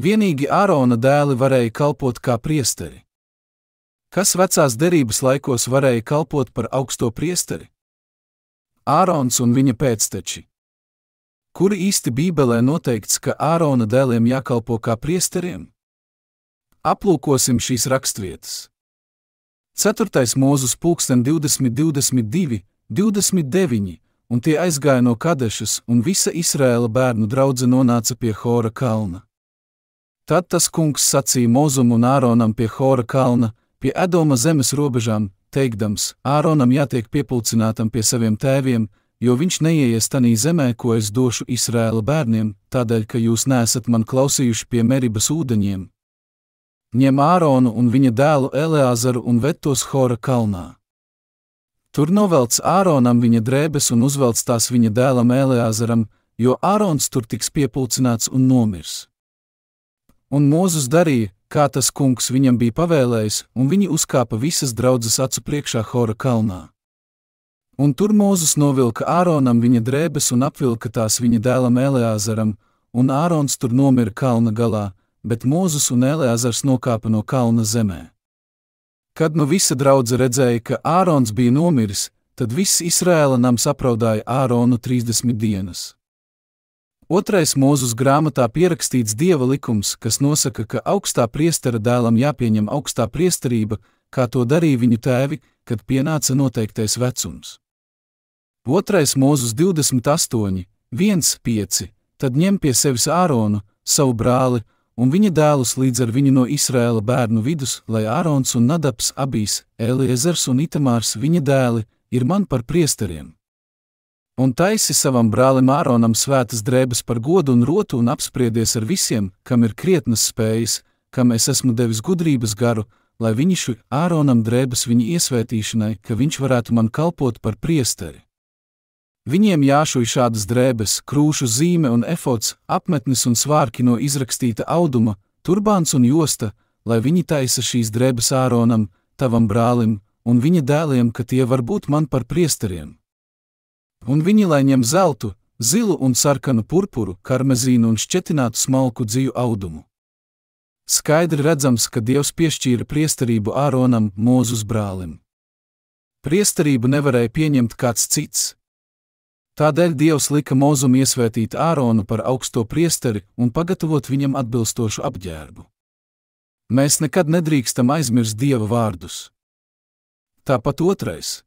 Vienīgi Ārona dēli varēja kalpot kā priesteri. Kas vecās derības laikos varēja kalpot par augsto priesteri? Ārons un viņa pēcteči. Kuri īsti Bībelē noteikts, ka Ārona dēliem jākalpo kā priesteriem? Aplūkosim šīs rakstvietas. 4. Mūzus 20:22, 29 un tie aizgāja no Kadešas, un visa Izraēla bērnu draudze nonāca pie Hora kalna. Tad tas kungs sacīja Mozum un Āronam pie Hora kalna, pie Edoma zemes robežām, teikdams: Āronam jātiek piepulcinātam pie saviem tēviem, jo viņš neieies tanī zemē, ko es došu Izraēla bērniem, tādēļ, ka jūs neesat man klausījuši pie Meribas ūdeņiem. Ņem Āronu un viņa dēlu Eleazaru un ved tos Hora kalnā. Tur novelc Āronam viņa drēbes un uzvelc tās viņa dēlam Eleazaram, jo Ārons tur tiks piepulcināts un nomirs. Un Mūzus darīja, kā tas kungs viņam bija pavēlējis, un viņi uzkāpa visas draudzes acu priekšā Hora kalnā. Un tur Mūzus novilka Āronam viņa drēbes un apvilka tās viņa dēlam Eleazaram, un Ārons tur nomira kalna galā, bet Mūzus un Eleazars nokāpa no kalna zemē. Kad nu visa draudze redzēja, ka Ārons bija nomiris, tad viss Izraēla nams apraudāja Āronu 30 dienas. 2. Mūzus grāmatā pierakstīts Dieva likums, kas nosaka, ka augstā priestera dēlam jāpieņem augstā priesterība, kā to darīja viņu tēvi, kad pienāca noteiktais vecums. 2. Mūzus 28, 1:5, tad ņem pie sevis Āronu, savu brāli, un viņa dēlus līdz ar viņu no Izraēla bērnu vidus, lai Ārons un Nadabs, Abijs, Eliezers un Itamārs, viņa dēli, ir man par priesteriem. Un taisi savam brālim Āronam svētas drēbes par godu un rotu un apspriedies ar visiem, kam ir krietnas spējas, kam es esmu devis gudrības garu, lai viņi šuj Āronam drēbes viņa iesvētīšanai, ka viņš varētu man kalpot par priesteri. Viņiem jāšuj šādas drēbes, krūšu zīme un efods, apmetnis un svārki no izrakstīta auduma, turbāns un josta, lai viņi taisa šīs drēbes Āronam, tavam brālim, un viņa dēliem, ka tie var būt man par priesteriem. Un viņi lai ņem zeltu, zilu un sarkanu purpuru, karmezīnu un šķetinātu smalku dziju audumu. Skaidri redzams, ka Dievs piešķīra priesterību Āronam, Mūzus brālim. Priesterību nevarēja pieņemt kāds cits. Tādēļ Dievs lika Mūzum iesvētīt Āronu par augsto priesteri un pagatavot viņam atbilstošu apģērbu. Mēs nekad nedrīkstam aizmirst Dieva vārdus. Tāpat 2.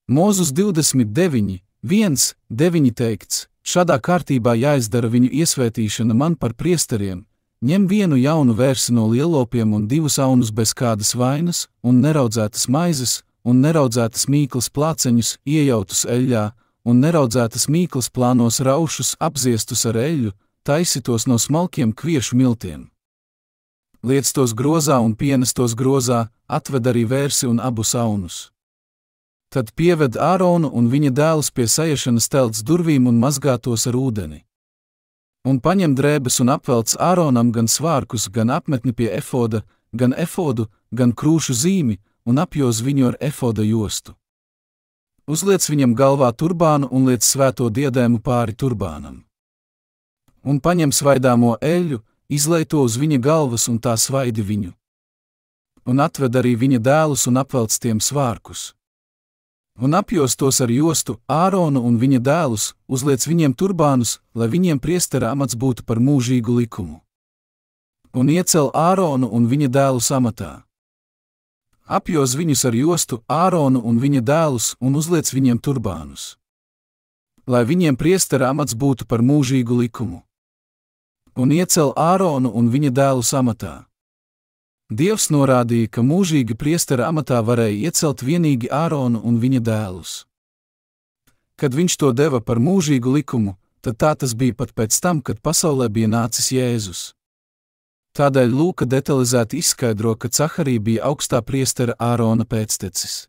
Mūzus 29, 1:9 teikts: šādā kārtībā jāizdara viņu iesvētīšana man par priesteriem, ņem vienu jaunu vērsi no lielopiem un 2 aunus bez kādas vainas, un neraudzētas maizes, un neraudzētas mīklas plāceņus, iejautus eļļā, un neraudzētas mīklas plānos raušus, apziestus ar eļļu, taisitos no smalkiem kviešu miltiem. Liec tos grozā un pienes tos grozā, atved arī vērsi un abus aunus. Tad pieved Āronu un viņa dēlus pie saiešanas telts durvīm un mazgā tos ar ūdeni. Un paņem drēbes un apvelc Āronam gan svārkus, gan apmetni pie efoda, gan efodu, gan krūšu zīmi, un apjoz viņu ar efoda jostu. Uzliec viņam galvā turbānu un liec svēto diadēmu pāri turbānam. Un paņem svaidāmo eļļu, izlej to uz viņa galvas un tā svaidi viņu. Un atved arī viņa dēlus un apvelc tiem svārkus. Un apjoz tos ar jostu Āronu un viņa dēlus, uzliec viņiem turbānus, lai viņiem priestera amats būtu par mūžīgu likumu. Un iecel Āronu un viņa dēlus amatā. Apjoz viņus ar jostu Āronu un viņa dēlus un uzliec viņiem turbānus. Lai viņiem priestera amats būtu par mūžīgu likumu. Un iecel Āronu un viņa dēlus amatā. Dievs norādīja, ka mūžīgi priestera amatā varēja iecelt vienīgi Āronu un viņa dēlus. Kad viņš to deva par mūžīgu likumu, tad tā tas bija pat pēc tam, kad pasaulē bija nācis Jēzus. Tādēļ Lūka detalizēti izskaidro, ka Caharija bija augstā priestera Ārona pēctecis.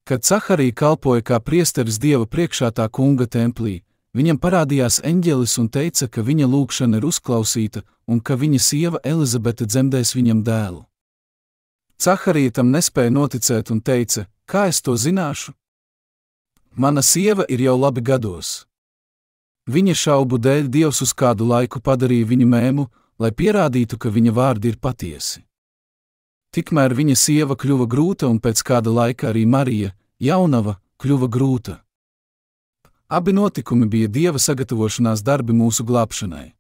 Kad Caharija kalpoja kā priesteris Dieva priekšā tā kunga templī, viņam parādījās eņģelis un teica, ka viņa lūgšana ir uzklausīta un ka viņa sieva Elizabete dzemdēs viņam dēlu. Caharija tam nespēja noticēt un teica: kā es to zināšu? Mana sieva ir jau labi gados. Viņa šaubu dēļ Dievs uz kādu laiku padarīja viņu mēmu, lai pierādītu, ka viņa vārdi ir patiesi. Tikmēr viņa sieva kļuva grūta un pēc kāda laika arī Marija, jaunava, kļuva grūta. Abi notikumi bija Dieva sagatavošanās darbi mūsu glābšanai.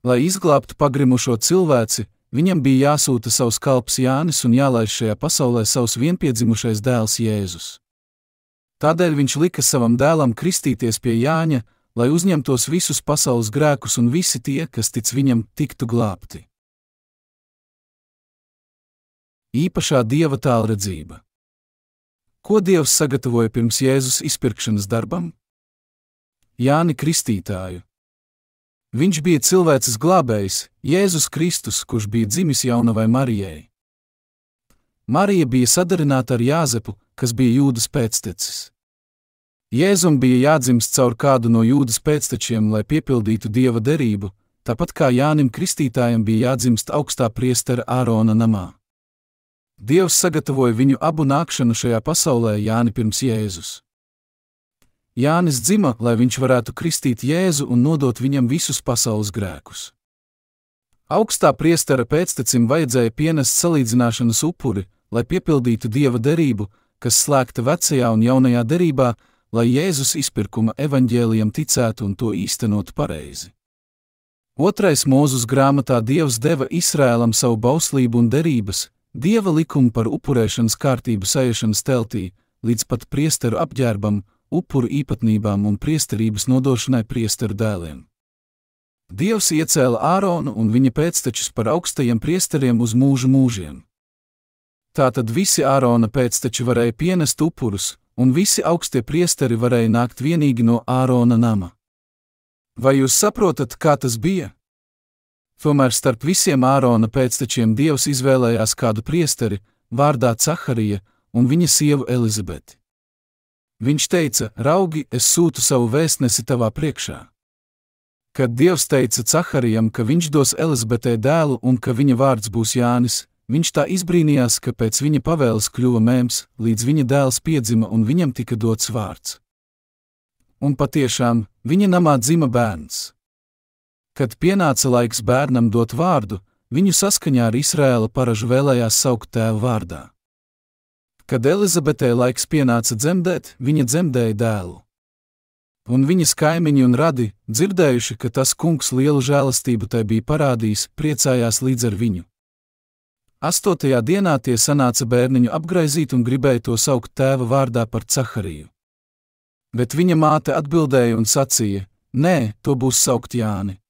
Lai izglābtu pagrimušo cilvēci, viņam bija jāsūta savs kalps Jānis un jālaiž šajā pasaulē savs vienpiedzimušais dēls Jēzus. Tādēļ viņš lika savam dēlam kristīties pie Jāņa, lai uzņemtos visus pasaules grēkus un visi tie, kas tic viņam, tiktu glābti. Īpašā Dieva tālredzība. Ko Dievs sagatavoja pirms Jēzus izpirkšanas darbam? Jāni Kristītāju. Viņš bija cilvēces glābējs, Jēzus Kristus, kurš bija dzimis jaunavai Marijai. Marija bija sadarināta ar Jāzepu, kas bija Jūdas pēctecis. Jēzum bija jādzimst caur kādu no Jūdas pēctečiem, lai piepildītu Dieva derību, tāpat kā Jānim Kristītājam bija jādzimst augstā priestera Ārona namā. Dievs sagatavoja viņu abu nākšanu šajā pasaulē Jāni pirms Jēzus. Jānis dzima, lai viņš varētu kristīt Jēzu un nodot viņam visus pasaules grēkus. Augstā priestera pēctecim vajadzēja pienest salīdzināšanas upuri, lai piepildītu Dieva derību, kas slēgta vecajā un jaunajā derībā, lai Jēzus izpirkuma evaņģēlijam ticētu un to īstenotu pareizi. 2. Mūzus grāmatā Dievs deva Izraēlam savu bauslību un derības, Dieva likumu par upurēšanas kārtību saiešanas teltī, līdz pat priesteru apģērbam, upuru īpatnībām un priesterības nodošanai priesteru dēliem. Dievs iecēla Āronu un viņa pēctečus par augstajiem priesteriem uz mūžu mūžiem. Tātad visi Ārona pēcteči varēja pienest upurus, un visi augstie priesteri varēja nākt vienīgi no Ārona nama. Vai jūs saprotat, kā tas bija? Tomēr starp visiem Ārona pēctečiem Dievs izvēlējās kādu priesteri, vārdā Caharija, un viņa sievu Elizabeti. Viņš teica: raugi, es sūtu savu vēstnesi tavā priekšā. Kad Dievs teica Caharijam, ka viņš dos Elizabetei dēlu un ka viņa vārds būs Jānis, viņš tā izbrīnījās, ka pēc viņa pavēles kļuva mēms, līdz viņa dēls piedzima un viņam tika dots vārds. Un patiešām, viņa namā dzima bērns. Kad pienāca laiks bērnam dot vārdu, viņu saskaņā ar Izraēla paražu vēlējās saukt tēva vārdā. Kad Elizabetei laiks pienāca dzemdēt, viņa dzemdēja dēlu. Un viņas kaimiņi un radi, dzirdējuši, ka tas kungs lielu žēlastību tai bija parādījis, priecājās līdz ar viņu. 8. dienā tie sanāca bērniņu apgraizīt un gribēja to saukt tēva vārdā par Cahariju. Bet viņa māte atbildēja un sacīja: nē, to būs saukt Jāni.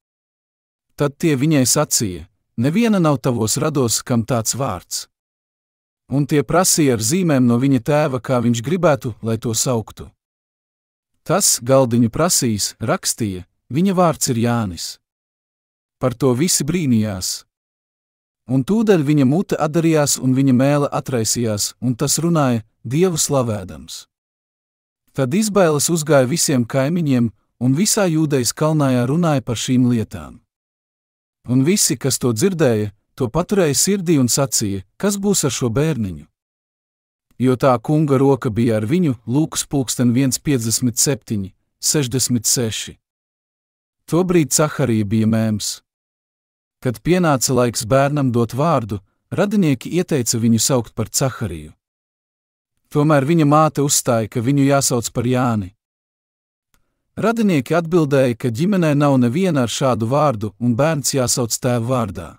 Tad tie viņai sacīja: neviena nav tavos rados, kam tāds vārds. Un tie prasīja ar zīmēm no viņa tēva, kā viņš gribētu, lai to sauktu. Tas, galdiņu prasījis, rakstīja: viņa vārds ir Jānis. Par to visi brīnījās. Un tūdaļ viņa mute atdarījās un viņa mēle atraisījās, un tas runāja, Dievu slavēdams. Tad izbailes uzgāja visiem kaimiņiem, un visā Jūdejas kalnājā runāja par šīm lietām. Un visi, kas to dzirdēja, to paturēja sirdī un sacīja: kas būs ar šo bērniņu? Jo tā kunga roka bija ar viņu, Lūkas 1:57, 66. Tobrīd Caharija bija mēms. Kad pienāca laiks bērnam dot vārdu, radinieki ieteica viņu saukt par Cahariju. Tomēr viņa māte uzstāja, ka viņu jāsauc par Jāni. Radinieki atbildēja, ka ģimenē nav neviena ar šādu vārdu un bērns jāsauc tēva vārdā.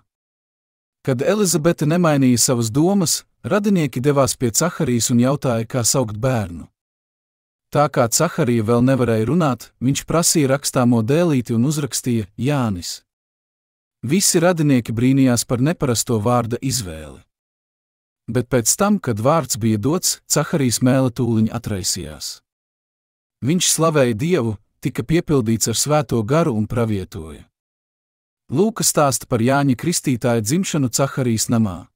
Kad Elizabete nemainīja savas domas, radinieki devās pie Caharijas un jautāja, kā saukt bērnu. Tā kā Caharija vēl nevarēja runāt, viņš prasīja rakstāmo dēlīti un uzrakstīja Jānis. Visi radinieki brīnījās par neparasto vārda izvēli. Bet pēc tam, kad vārds bija dots, Caharijas mēle tūliņ atraisījās. Viņš slavēja Dievu, tika piepildīts ar Svēto garu un pravietoja. Lūka stāsta par Jāņa Kristītāja dzimšanu Caharijas namā.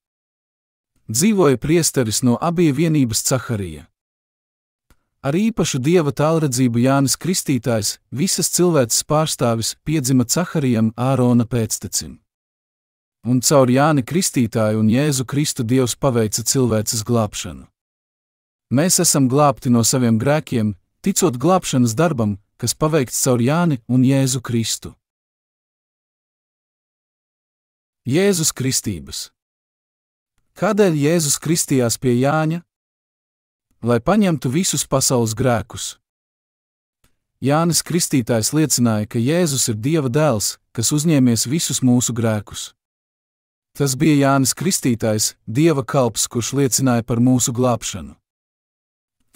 Dzīvoja priesteris no abija vienības Caharija. Ar īpašu Dieva tālredzību Jānis Kristītājs, visas cilvēces pārstāvis, piedzima Caharijam, Ārona pēctecim. Un caur Jāni Kristītāju un Jēzu Kristu Dievs paveica cilvēces glābšanu. Mēs esam glābti no saviem grēkiem, ticot glābšanas darbam, kas paveikts caur Jāni un Jēzu Kristu. Jēzus kristības. Kādēļ Jēzus kristījās pie Jāņa? Lai paņemtu visus pasaules grēkus. Jānis Kristītājs liecināja, ka Jēzus ir Dieva dēls, kas uzņēmies visus mūsu grēkus. Tas bija Jānis Kristītājs, Dieva kalps, kurš liecināja par mūsu glābšanu.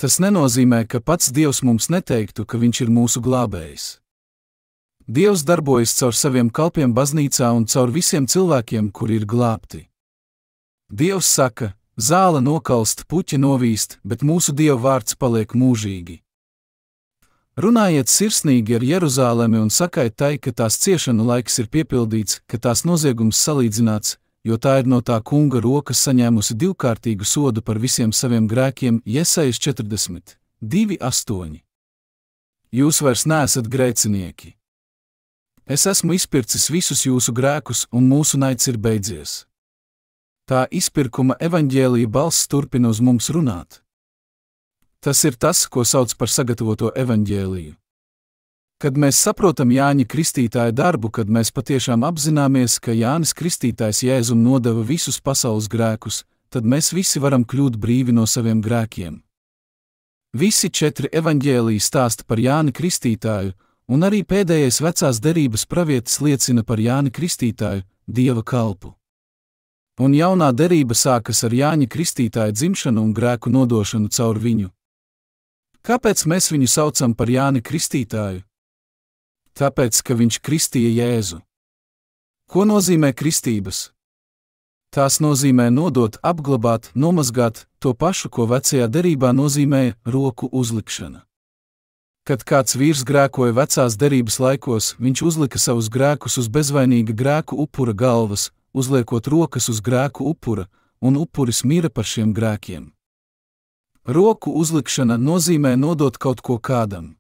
Tas nenozīmē, ka pats Dievs mums neteiktu, ka viņš ir mūsu glābējs. Dievs darbojas caur saviem kalpiem baznīcā un caur visiem cilvēkiem, kuri ir glābti. Dievs saka, zāle nokalst, puķi novīst, bet mūsu Dieva vārds paliek mūžīgi. Runājiet sirsnīgi ar Jeruzālemi un sakiet tai, ka tās ciešanu laiks ir piepildīts, ka tās noziegums salīdzināts, jo tā ir no tā kunga rokas saņēmusi divkārtīgu sodu par visiem saviem grēkiem. Jesajas 40, 2:8. Jūs vairs neesat grēcinieki. Es esmu izpircis visus jūsu grēkus, un mūsu naids ir beidzies. Tā izpirkuma evaņģēlija balss turpina uz mums runāt. Tas ir tas, ko sauc par sagatavoto evaņģēliju. Kad mēs saprotam Jāņa Kristītāja darbu, kad mēs patiešām apzināmies, ka Jānis Kristītājs Jēzum nodeva visus pasaules grēkus, tad mēs visi varam kļūt brīvi no saviem grēkiem. Visi 4 evaņģēliji stāsta par Jāni Kristītāju, un arī pēdējais vecās derības pravietis liecina par Jāni Kristītāju, Dieva kalpu. Un jaunā derība sākas ar Jāņa Kristītāja dzimšanu un grēku nodošanu caur viņu. Kāpēc mēs viņu saucam par Jāni Kristītāju? Tāpēc, ka viņš kristīja Jēzu. Ko nozīmē kristības? Tās nozīmē nodot, apglabāt, nomazgāt, to pašu, ko vecajā derībā nozīmēja roku uzlikšana. Kad kāds vīrs grēkoja vecās derības laikos, viņš uzlika savus grēkus uz bezvainīga grēku upura galvas, uzliekot rokas uz grēku upura, un upuris mira par šiem grēkiem. Roku uzlikšana nozīmē nodot kaut ko kādam.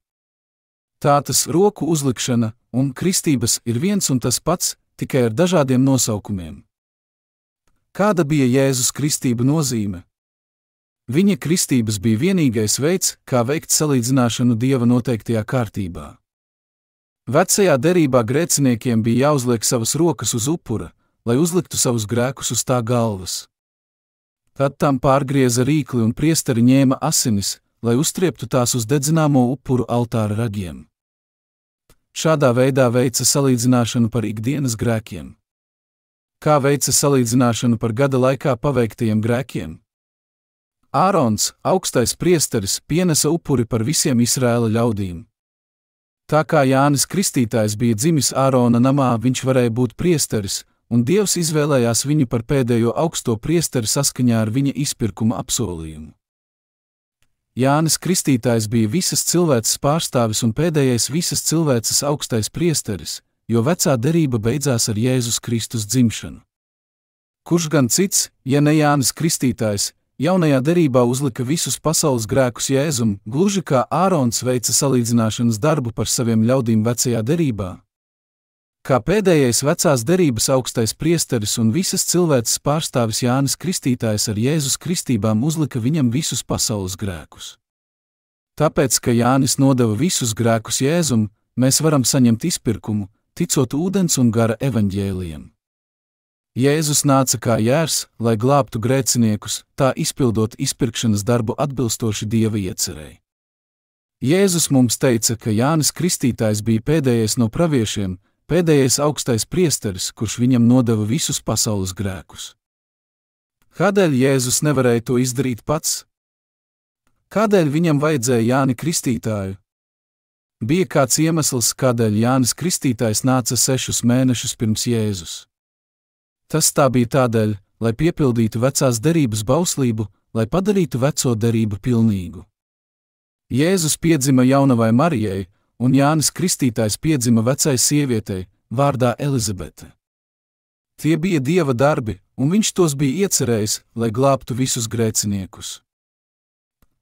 Tātad roku uzlikšana un kristības ir viens un tas pats, tikai ar dažādiem nosaukumiem. Kāda bija Jēzus kristība nozīme? Viņa kristības bija vienīgais veids, kā veikt salīdzināšanu Dieva noteiktajā kārtībā. Vecajā derībā grēciniekiem bija jāuzliek savas rokas uz upura, lai uzliktu savus grēkus uz tā galvas. Tad tam pārgrieza rīkli un priesteri ņēma asinis, lai uztrieptu tās uz dedzināmo upuru altāra ragiem. Šādā veidā veica salīdzināšanu par ikdienas grēkiem. Kā veica salīdzināšanu par gada laikā paveiktajiem grēkiem? Ārons, augstais priesteris, pienesa upuri par visiem Izraēla ļaudīm. Tā kā Jānis Kristītājs bija dzimis Ārona namā, viņš varēja būt priesteris, un Dievs izvēlējās viņu par pēdējo augsto priesteri saskaņā ar viņa izpirkuma apsolījumu. Jānis Kristītājs bija visas cilvēces pārstāvis un pēdējais visas cilvēces augstais priesteris, jo vecā derība beidzās ar Jēzus Kristus dzimšanu. Kurš gan cits, ja ne Jānis Kristītājs, jaunajā derībā uzlika visus pasaules grēkus Jēzum, gluži kā Ārons veica salīdzināšanas darbu par saviem ļaudīm vecajā derībā? Kā pēdējais vecās derības augstais priesteris un visas cilvēces pārstāvis Jānis Kristītājs ar Jēzus kristībām uzlika viņam visus pasaules grēkus. Tāpēc, ka Jānis nodeva visus grēkus Jēzum, mēs varam saņemt izpirkumu, ticot ūdens un gara evaņģēlijam. Jēzus nāca kā jērs, lai glābtu grēciniekus, tā izpildot izpirkšanas darbu atbilstoši Dieva iecerei. Jēzus mums teica, ka Jānis Kristītājs bija pēdējais no praviešiem, pēdējais augstais priesteris, kurš viņam nodeva visus pasaules grēkus. Kādēļ Jēzus nevarēja to izdarīt pats? Kādēļ viņam vajadzēja Jāni Kristītāju? Bija kāds iemesls, kādēļ Jānis Kristītājs nāca 6 mēnešus pirms Jēzus. Tas tā bija tādēļ, lai piepildītu vecās derības bauslību, lai padarītu veco derību pilnīgu. Jēzus piedzima jaunavai Marijai, un Jānis Kristītājs piedzima vecai sievietei, vārdā Elizabete. Tie bija Dieva darbi, un viņš tos bija iecerējis, lai glābtu visus grēciniekus.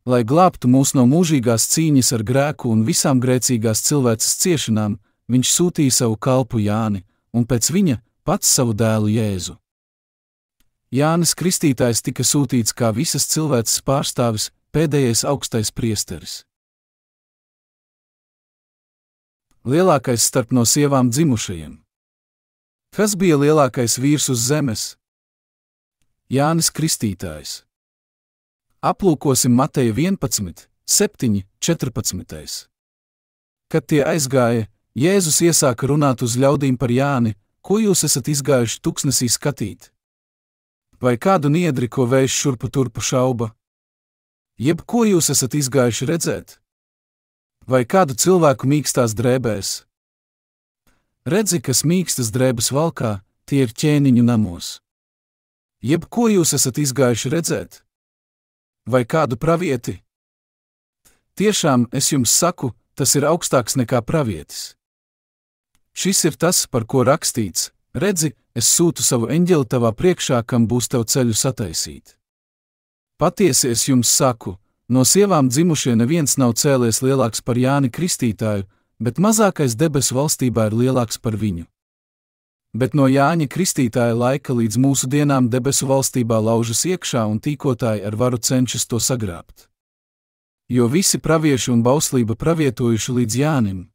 Lai glābtu mūs no mūžīgās cīņas ar grēku un visām grēcīgās cilvēces ciešanām, viņš sūtīja savu kalpu Jāni, un pēc viņa pats savu dēlu Jēzu. Jānis Kristītājs tika sūtīts kā visas cilvēces pārstāvis, pēdējais augstais priesteris. Lielākais starp no sievām dzimušajiem. Kas bija lielākais vīrs uz zemes? Jānis Kristītājs. Aplūkosim Mateja 11, 7, 14. Kad tie aizgāja, Jēzus iesāka runāt uz ļaudīm par Jāni, ko jūs esat izgājuši tuksnesī skatīt? Vai kādu niedri, ko vējš šurpu turpu šauba? Jeb ko jūs esat izgājuši redzēt? Vai kādu cilvēku mīkstās drēbēs? Redzi, kas mīkstas drēbes valkā, tie ir ķēniņu namos. Jeb ko jūs esat izgājuši redzēt? Vai kādu pravieti? Tiešām, es jums saku, tas ir augstāks nekā pravietis. Šis ir tas, par ko rakstīts: redzi, es sūtu savu eņģeli tavā priekšā, kam būs tev ceļu sataisīt. Patiesi es jums saku, no sievām dzimušie neviens nav cēlies lielāks par Jāni Kristītāju, bet mazākais debesu valstībā ir lielāks par viņu. Bet no Jāņa Kristītāja laika līdz mūsu dienām debesu valstībā laužas iekšā un tīkotāji ar varu cenšas to sagrābt. Jo visi pravieši un bauslība pravietojuši līdz Jānim.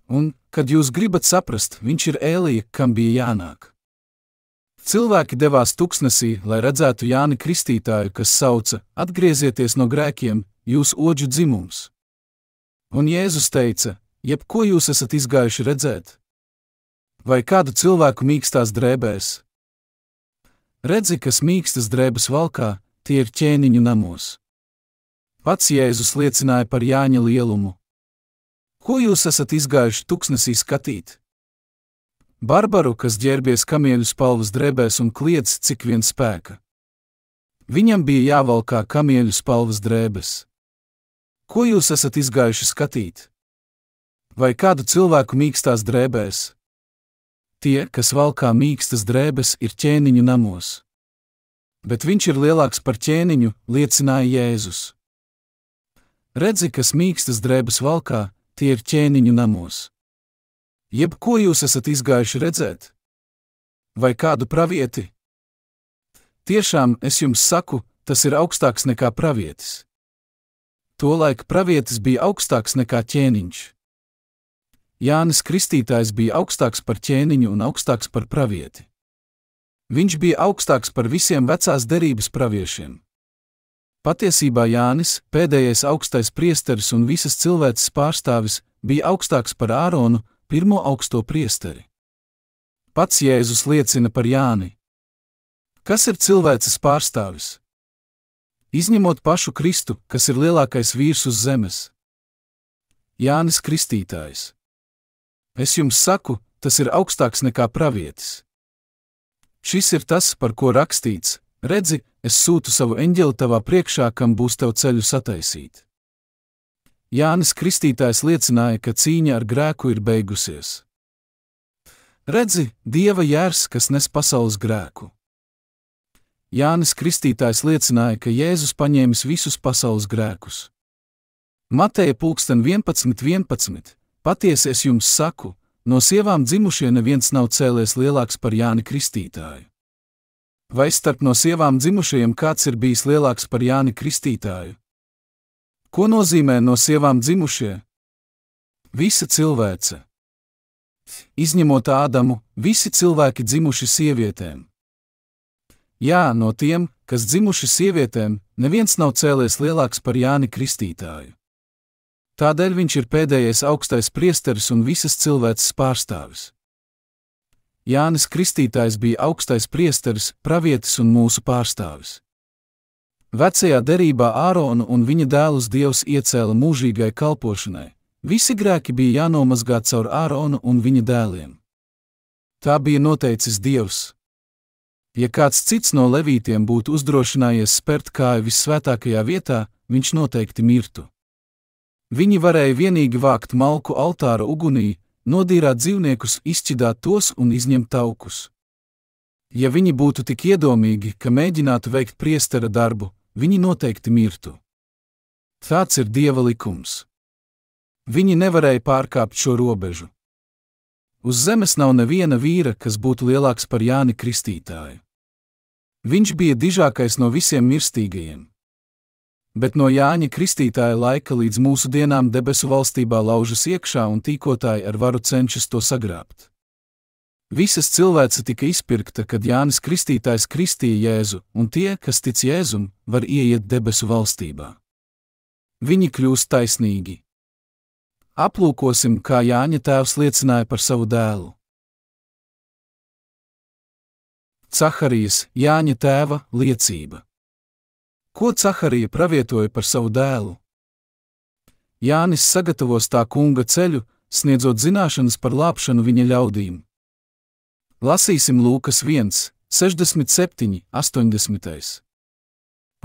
Un, kad jūs gribat saprast, viņš ir Ēlija, kam bija jānāk. Cilvēki devās tuksnesī, lai redzētu Jāni Kristītāju, kas sauca: atgriezieties no grēkiem, jūs oģu dzimums. Un Jēzus teica: jeb ko jūs esat izgājuši redzēt? Vai kādu cilvēku mīkstās drēbēs? Redzi, kas mīkstas drēbes valkā, tie ir ķēniņu namos. Pats Jēzus liecināja par Jāņa lielumu. Ko jūs esat izgājuši tuksnesī skatīt? Barbaru, kas ģērbies kamieļu spalvas drēbēs un kliedz, cik vien spēka. Viņam bija jāvalkā kamieļu spalvas drēbes. Ko jūs esat izgājuši skatīt? Vai kādu cilvēku mīkstās drēbēs? Tie, kas valkā mīkstas drēbes, ir ķēniņu namos. Bet viņš ir lielāks par ķēniņu, liecināja Jēzus. Redzi, kas mīkstas drēbes valkā, tie ir ķēniņu namos. Jeb ko jūs esat izgājuši redzēt? Vai kādu pravieti? Tiešām, es jums saku, tas ir augstāks nekā pravietis. Tolaik pravietis bija augstāks nekā ķēniņš. Jānis Kristītājs bija augstāks par ķēniņu un augstāks par pravieti. Viņš bija augstāks par visiem vecās derības praviešiem. Patiesībā Jānis, pēdējais augstais priesteris un visas cilvēces pārstāvis, bija augstāks par Āronu, pirmo augsto priesteri. Pats Jēzus liecina par Jāni. Kas ir cilvēces pārstāvis? Izņemot pašu Kristu, kas ir lielākais vīrs uz zemes. Jānis Kristītājs. Es jums saku, tas ir augstāks nekā pravietis. Šis ir tas, par ko rakstīts: redzi, es sūtu savu eņģeli tavā priekšā, kam būs tev ceļu sataisīt. Jānis Kristītājs liecināja, ka cīņa ar grēku ir beigusies. Redzi, Dieva jērs, kas nes pasaules grēku. Jānis Kristītājs liecināja, ka Jēzus paņēmis visus pasaules grēkus. Mateja 11:11. Patiesi es jums saku, no sievām dzimušie neviens nav cēlies lielāks par Jāni Kristītāju. Vai starp no sievām dzimušajiem kāds ir bijis lielāks par Jāni Kristītāju? Ko nozīmē no sievām dzimušie? Visa cilvēce. Izņemot Ādamu, visi cilvēki dzimuši sievietēm. Jā, no tiem, kas dzimuši sievietēm, neviens nav cēlies lielāks par Jāni Kristītāju. Tādēļ viņš ir pēdējais augstais priesteris un visas cilvēces pārstāvis. Jānis Kristītājs bija augstais priesteris, pravietis un mūsu pārstāvis. Vecajā derībā Āronu un viņa dēlus Dievs iecēla mūžīgai kalpošanai. Visi grēki bija jānomazgā caur Āronu un viņa dēliem. Tā bija noteicis Dievs. Ja kāds cits no levītiem būtu uzdrošinājies spērt kāju vissvētākajā vietā, viņš noteikti mirtu. Viņi varēja vienīgi vākt malku altāra ugunī, nodīrāt dzīvniekus, izšķidāt tos un izņemt taukus. Ja viņi būtu tik iedomīgi, ka mēģinātu veikt priestera darbu, viņi noteikti mirtu. Tāds ir Dieva likums. Viņi nevarēja pārkāpt šo robežu. Uz zemes nav neviena vīra, kas būtu lielāks par Jāni Kristītāju. Viņš bija dižākais no visiem mirstīgajiem. Bet no Jāņa Kristītāja laika līdz mūsu dienām debesu valstībā laužas iekšā un tīkotāji ar varu cenšas to sagrābt. Visas cilvēce tika izpirkta, kad Jānis Kristītājs kristīja Jēzu, un tie, kas tic Jēzum, var ieiet debesu valstībā. Viņi kļūst taisnīgi. Aplūkosim, kā Jāņa tēvs liecināja par savu dēlu. Caharijas, Jāņa tēva, liecība. Ko Caharija pravietoja par savu dēlu? Jānis sagatavos tā kunga ceļu, sniedzot zināšanas par glābšanu viņa ļaudīm. Lasīsim Lūkas 1, 67, 80.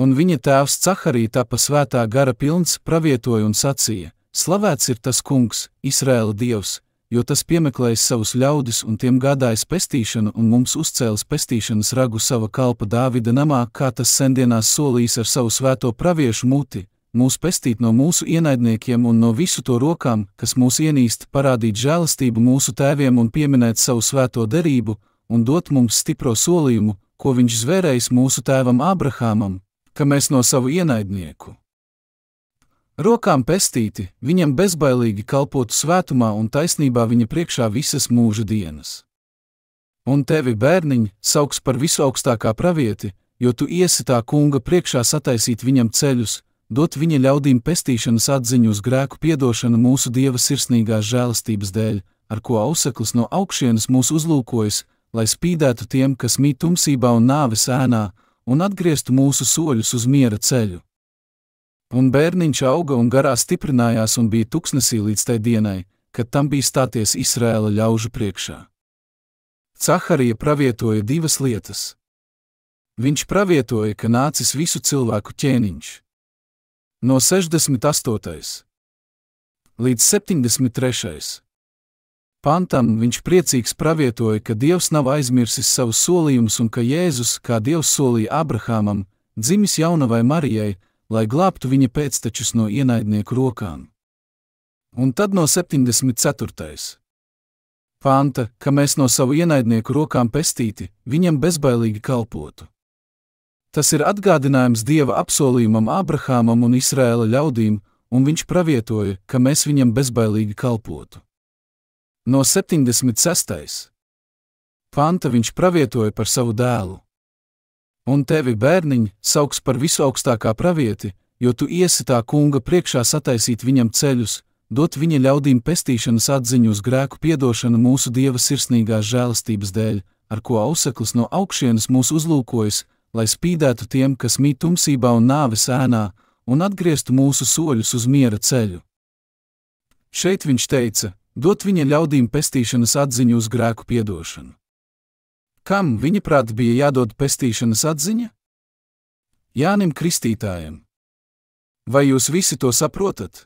Un viņa tēvs Caharija tapa svētā gara pilns, pravietoja un sacīja: Slavēts ir tas kungs, Izraēla dievs, jo tas piemeklējis savus ļaudis un tiem gādājis pestīšanu un mums uzcēlis pestīšanas ragu sava kalpa Dāvida namā, kā tas sendienās solījis ar savu svēto praviešu muti, mūs pestīt no mūsu ienaidniekiem un no visu to rokām, kas mūs ienīst, parādīt žēlastību mūsu tēviem un pieminēt savu svēto derību, un dot mums stipro solījumu, ko viņš zvērējis mūsu tēvam Ābrahāmam, ka mēs no savu ienaidnieku rokām pestīti, viņam bezbailīgi kalpotu svētumā un taisnībā viņa priekšā visas mūža dienas. Un tevi, bērniņ, sauks par visaugstākā pravieti, jo tu iesi tā kunga priekšā sataisīt viņam ceļus, dot viņa ļaudīm pestīšanas atziņu uz grēku piedošanu mūsu Dieva sirsnīgās žēlastības dēļ, ar ko auseklis no augšienes mūs uzlūkojas, lai spīdētu tiem, kas mīt tumsībā un nāves ēnā, un atgrieztu mūsu soļus uz miera ceļu. Un bērniņš auga un garā stiprinājās un bija tuksnesī līdz tai dienai, kad tam bija stāties Izraēla ļaužu priekšā. Caharija pravietoja divas lietas. Viņš pravietoja, ka nācis visu cilvēku ķēniņš. No 68. līdz 73. pantam viņš priecīgs pravietoja, ka Dievs nav aizmirsis savus solījumus un ka Jēzus, kā Dievs solīja Abrahāmam, dzimis jaunavai Marijai, lai glābtu viņa pēctečus no ienaidnieku rokām. Un tad no 74. panta, ka mēs no savu ienaidnieku rokām pestīti, viņam bezbailīgi kalpotu. Tas ir atgādinājums Dieva apsolījumam Abrahāmam un Izraēla ļaudīm, un viņš pravietoja, ka mēs viņam bezbailīgi kalpotu. No 76. panta viņš pravietoja par savu dēlu. Un tevi, bērniņ, sauks par visaugstākā pravieti, jo tu iesi tā kunga priekšā sataisīt viņam ceļus, dot viņa ļaudīm pestīšanas atziņu uz grēku piedošanu mūsu Dieva sirsnīgās žēlastības dēļ, ar ko auseklis no augšienes mūs uzlūkojas, lai spīdētu tiem, kas mīt tumsībā un nāves ēnā, un atgrieztu mūsu soļus uz miera ceļu. Šeit viņš teica, dot viņa ļaudīm pestīšanas atziņu uz grēku piedošanu. Kam, viņaprāt, bija jādod pestīšanas atziņa? Jānim Kristītājam. Vai jūs visi to saprotat?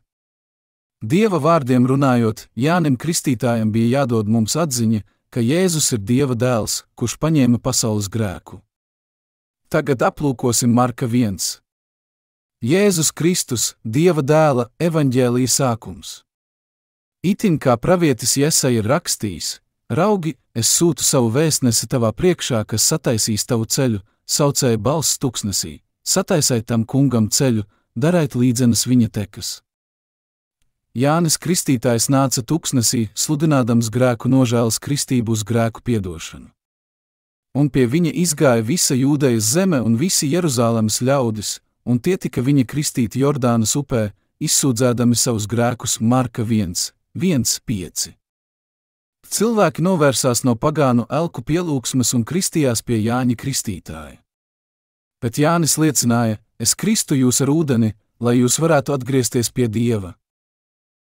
Dieva vārdiem runājot, Jānim Kristītājam bija jādod mums atziņa, ka Jēzus ir Dieva dēls, kurš paņēma pasaules grēku. Tagad aplūkosim Marka 1. Jēzus Kristus, Dieva dēla, evaņģēlija sākums. Itin kā pravietis Jesaja ir rakstījis: Raugi, es sūtu savu vēstnesi tavā priekšā, kas sataisīs tavu ceļu, saucēja balss tuksnesī, sataisai tam kungam ceļu, darēt līdzenas viņa tekas. Jānis Kristītājs nāca tuksnesī, sludinādams grēku nožēlas kristību uz grēku piedošanu. Un pie viņa izgāja visa Jūdejas zeme un visi Jeruzālemes ļaudis, un tie tika viņa kristīti Jordānas upē, izsūdzēdami savus grēkus. Marka 1, 1,5. Cilvēki novērsās no pagānu elku pielūgsmes un kristījās pie Jāņa Kristītāja. Bet Jānis liecināja: Es kristu jūs ar ūdeni, lai jūs varētu atgriezties pie Dieva.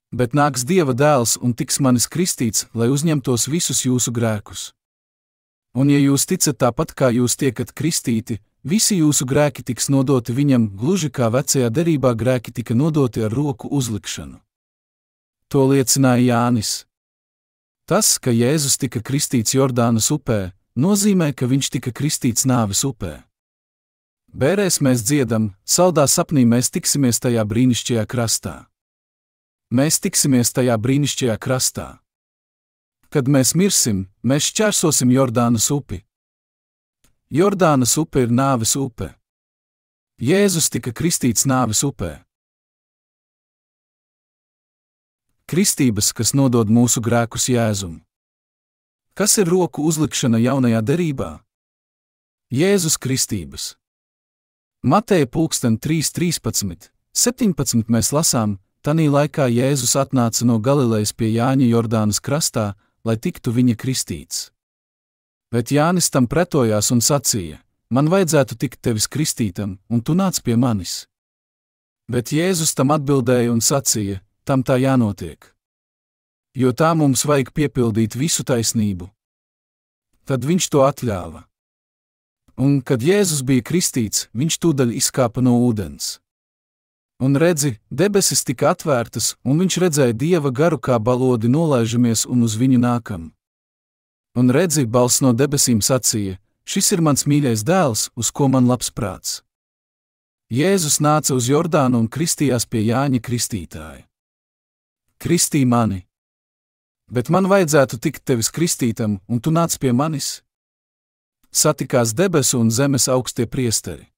Bet nāks Dieva dēls un tiks manis kristīts, lai uzņemtos visus jūsu grēkus. Un ja jūs ticat tāpat kā jūs tiekat kristīti, visi jūsu grēki tiks nodoti viņam, gluži kā vecajā derībā grēki tika nodoti ar roku uzlikšanu. To liecināja Jānis. Tas, ka Jēzus tika kristīts Jordānas upē, nozīmē, ka viņš tika kristīts nāves upē. Bērēs mēs dziedam, saldā sapnī mēs tiksimies tajā brīnišķajā krastā. Mēs tiksimies tajā brīnišķajā krastā. Kad mēs mirsim, mēs šķērsosim Jordānas upi. Jordānas upe ir nāves upe. Jēzus tika kristīts nāves upē. Kristības, kas nodod mūsu grēkus Jēzum. Kas ir roku uzlikšana jaunajā derībā? Jēzus kristības. Mateja 3:13, 17 mēs lasām: Tanī laikā Jēzus atnāca no Galilejas pie Jāņa Jordānas krastā, lai tiktu viņa kristīts. Bet Jānis tam pretojās un sacīja: man vajadzētu tikt tevis kristītam, un tu nāc pie manis. Bet Jēzus tam atbildēja un sacīja, tam tā jānotiek. Jo tā mums vajag piepildīt visu taisnību. Tad viņš to atļāva. Un, kad Jēzus bija kristīts, viņš tūdaļ izkāpa no ūdens. Un redzi, debesis tika atvērtas, un viņš redzēja Dieva garu kā balodi nolaižamies un uz viņu nākam. Un redzi, balss no debesīm sacīja, šis ir mans mīļais dēls, uz ko man labs prāts. Jēzus nāca uz Jordānu un kristījās pie Jāņa Kristītāja. Kristī mani. Bet man vajadzētu tikt tevis kristītam, un tu nāc pie manis? Satikās debesu un zemes augstie priesteri.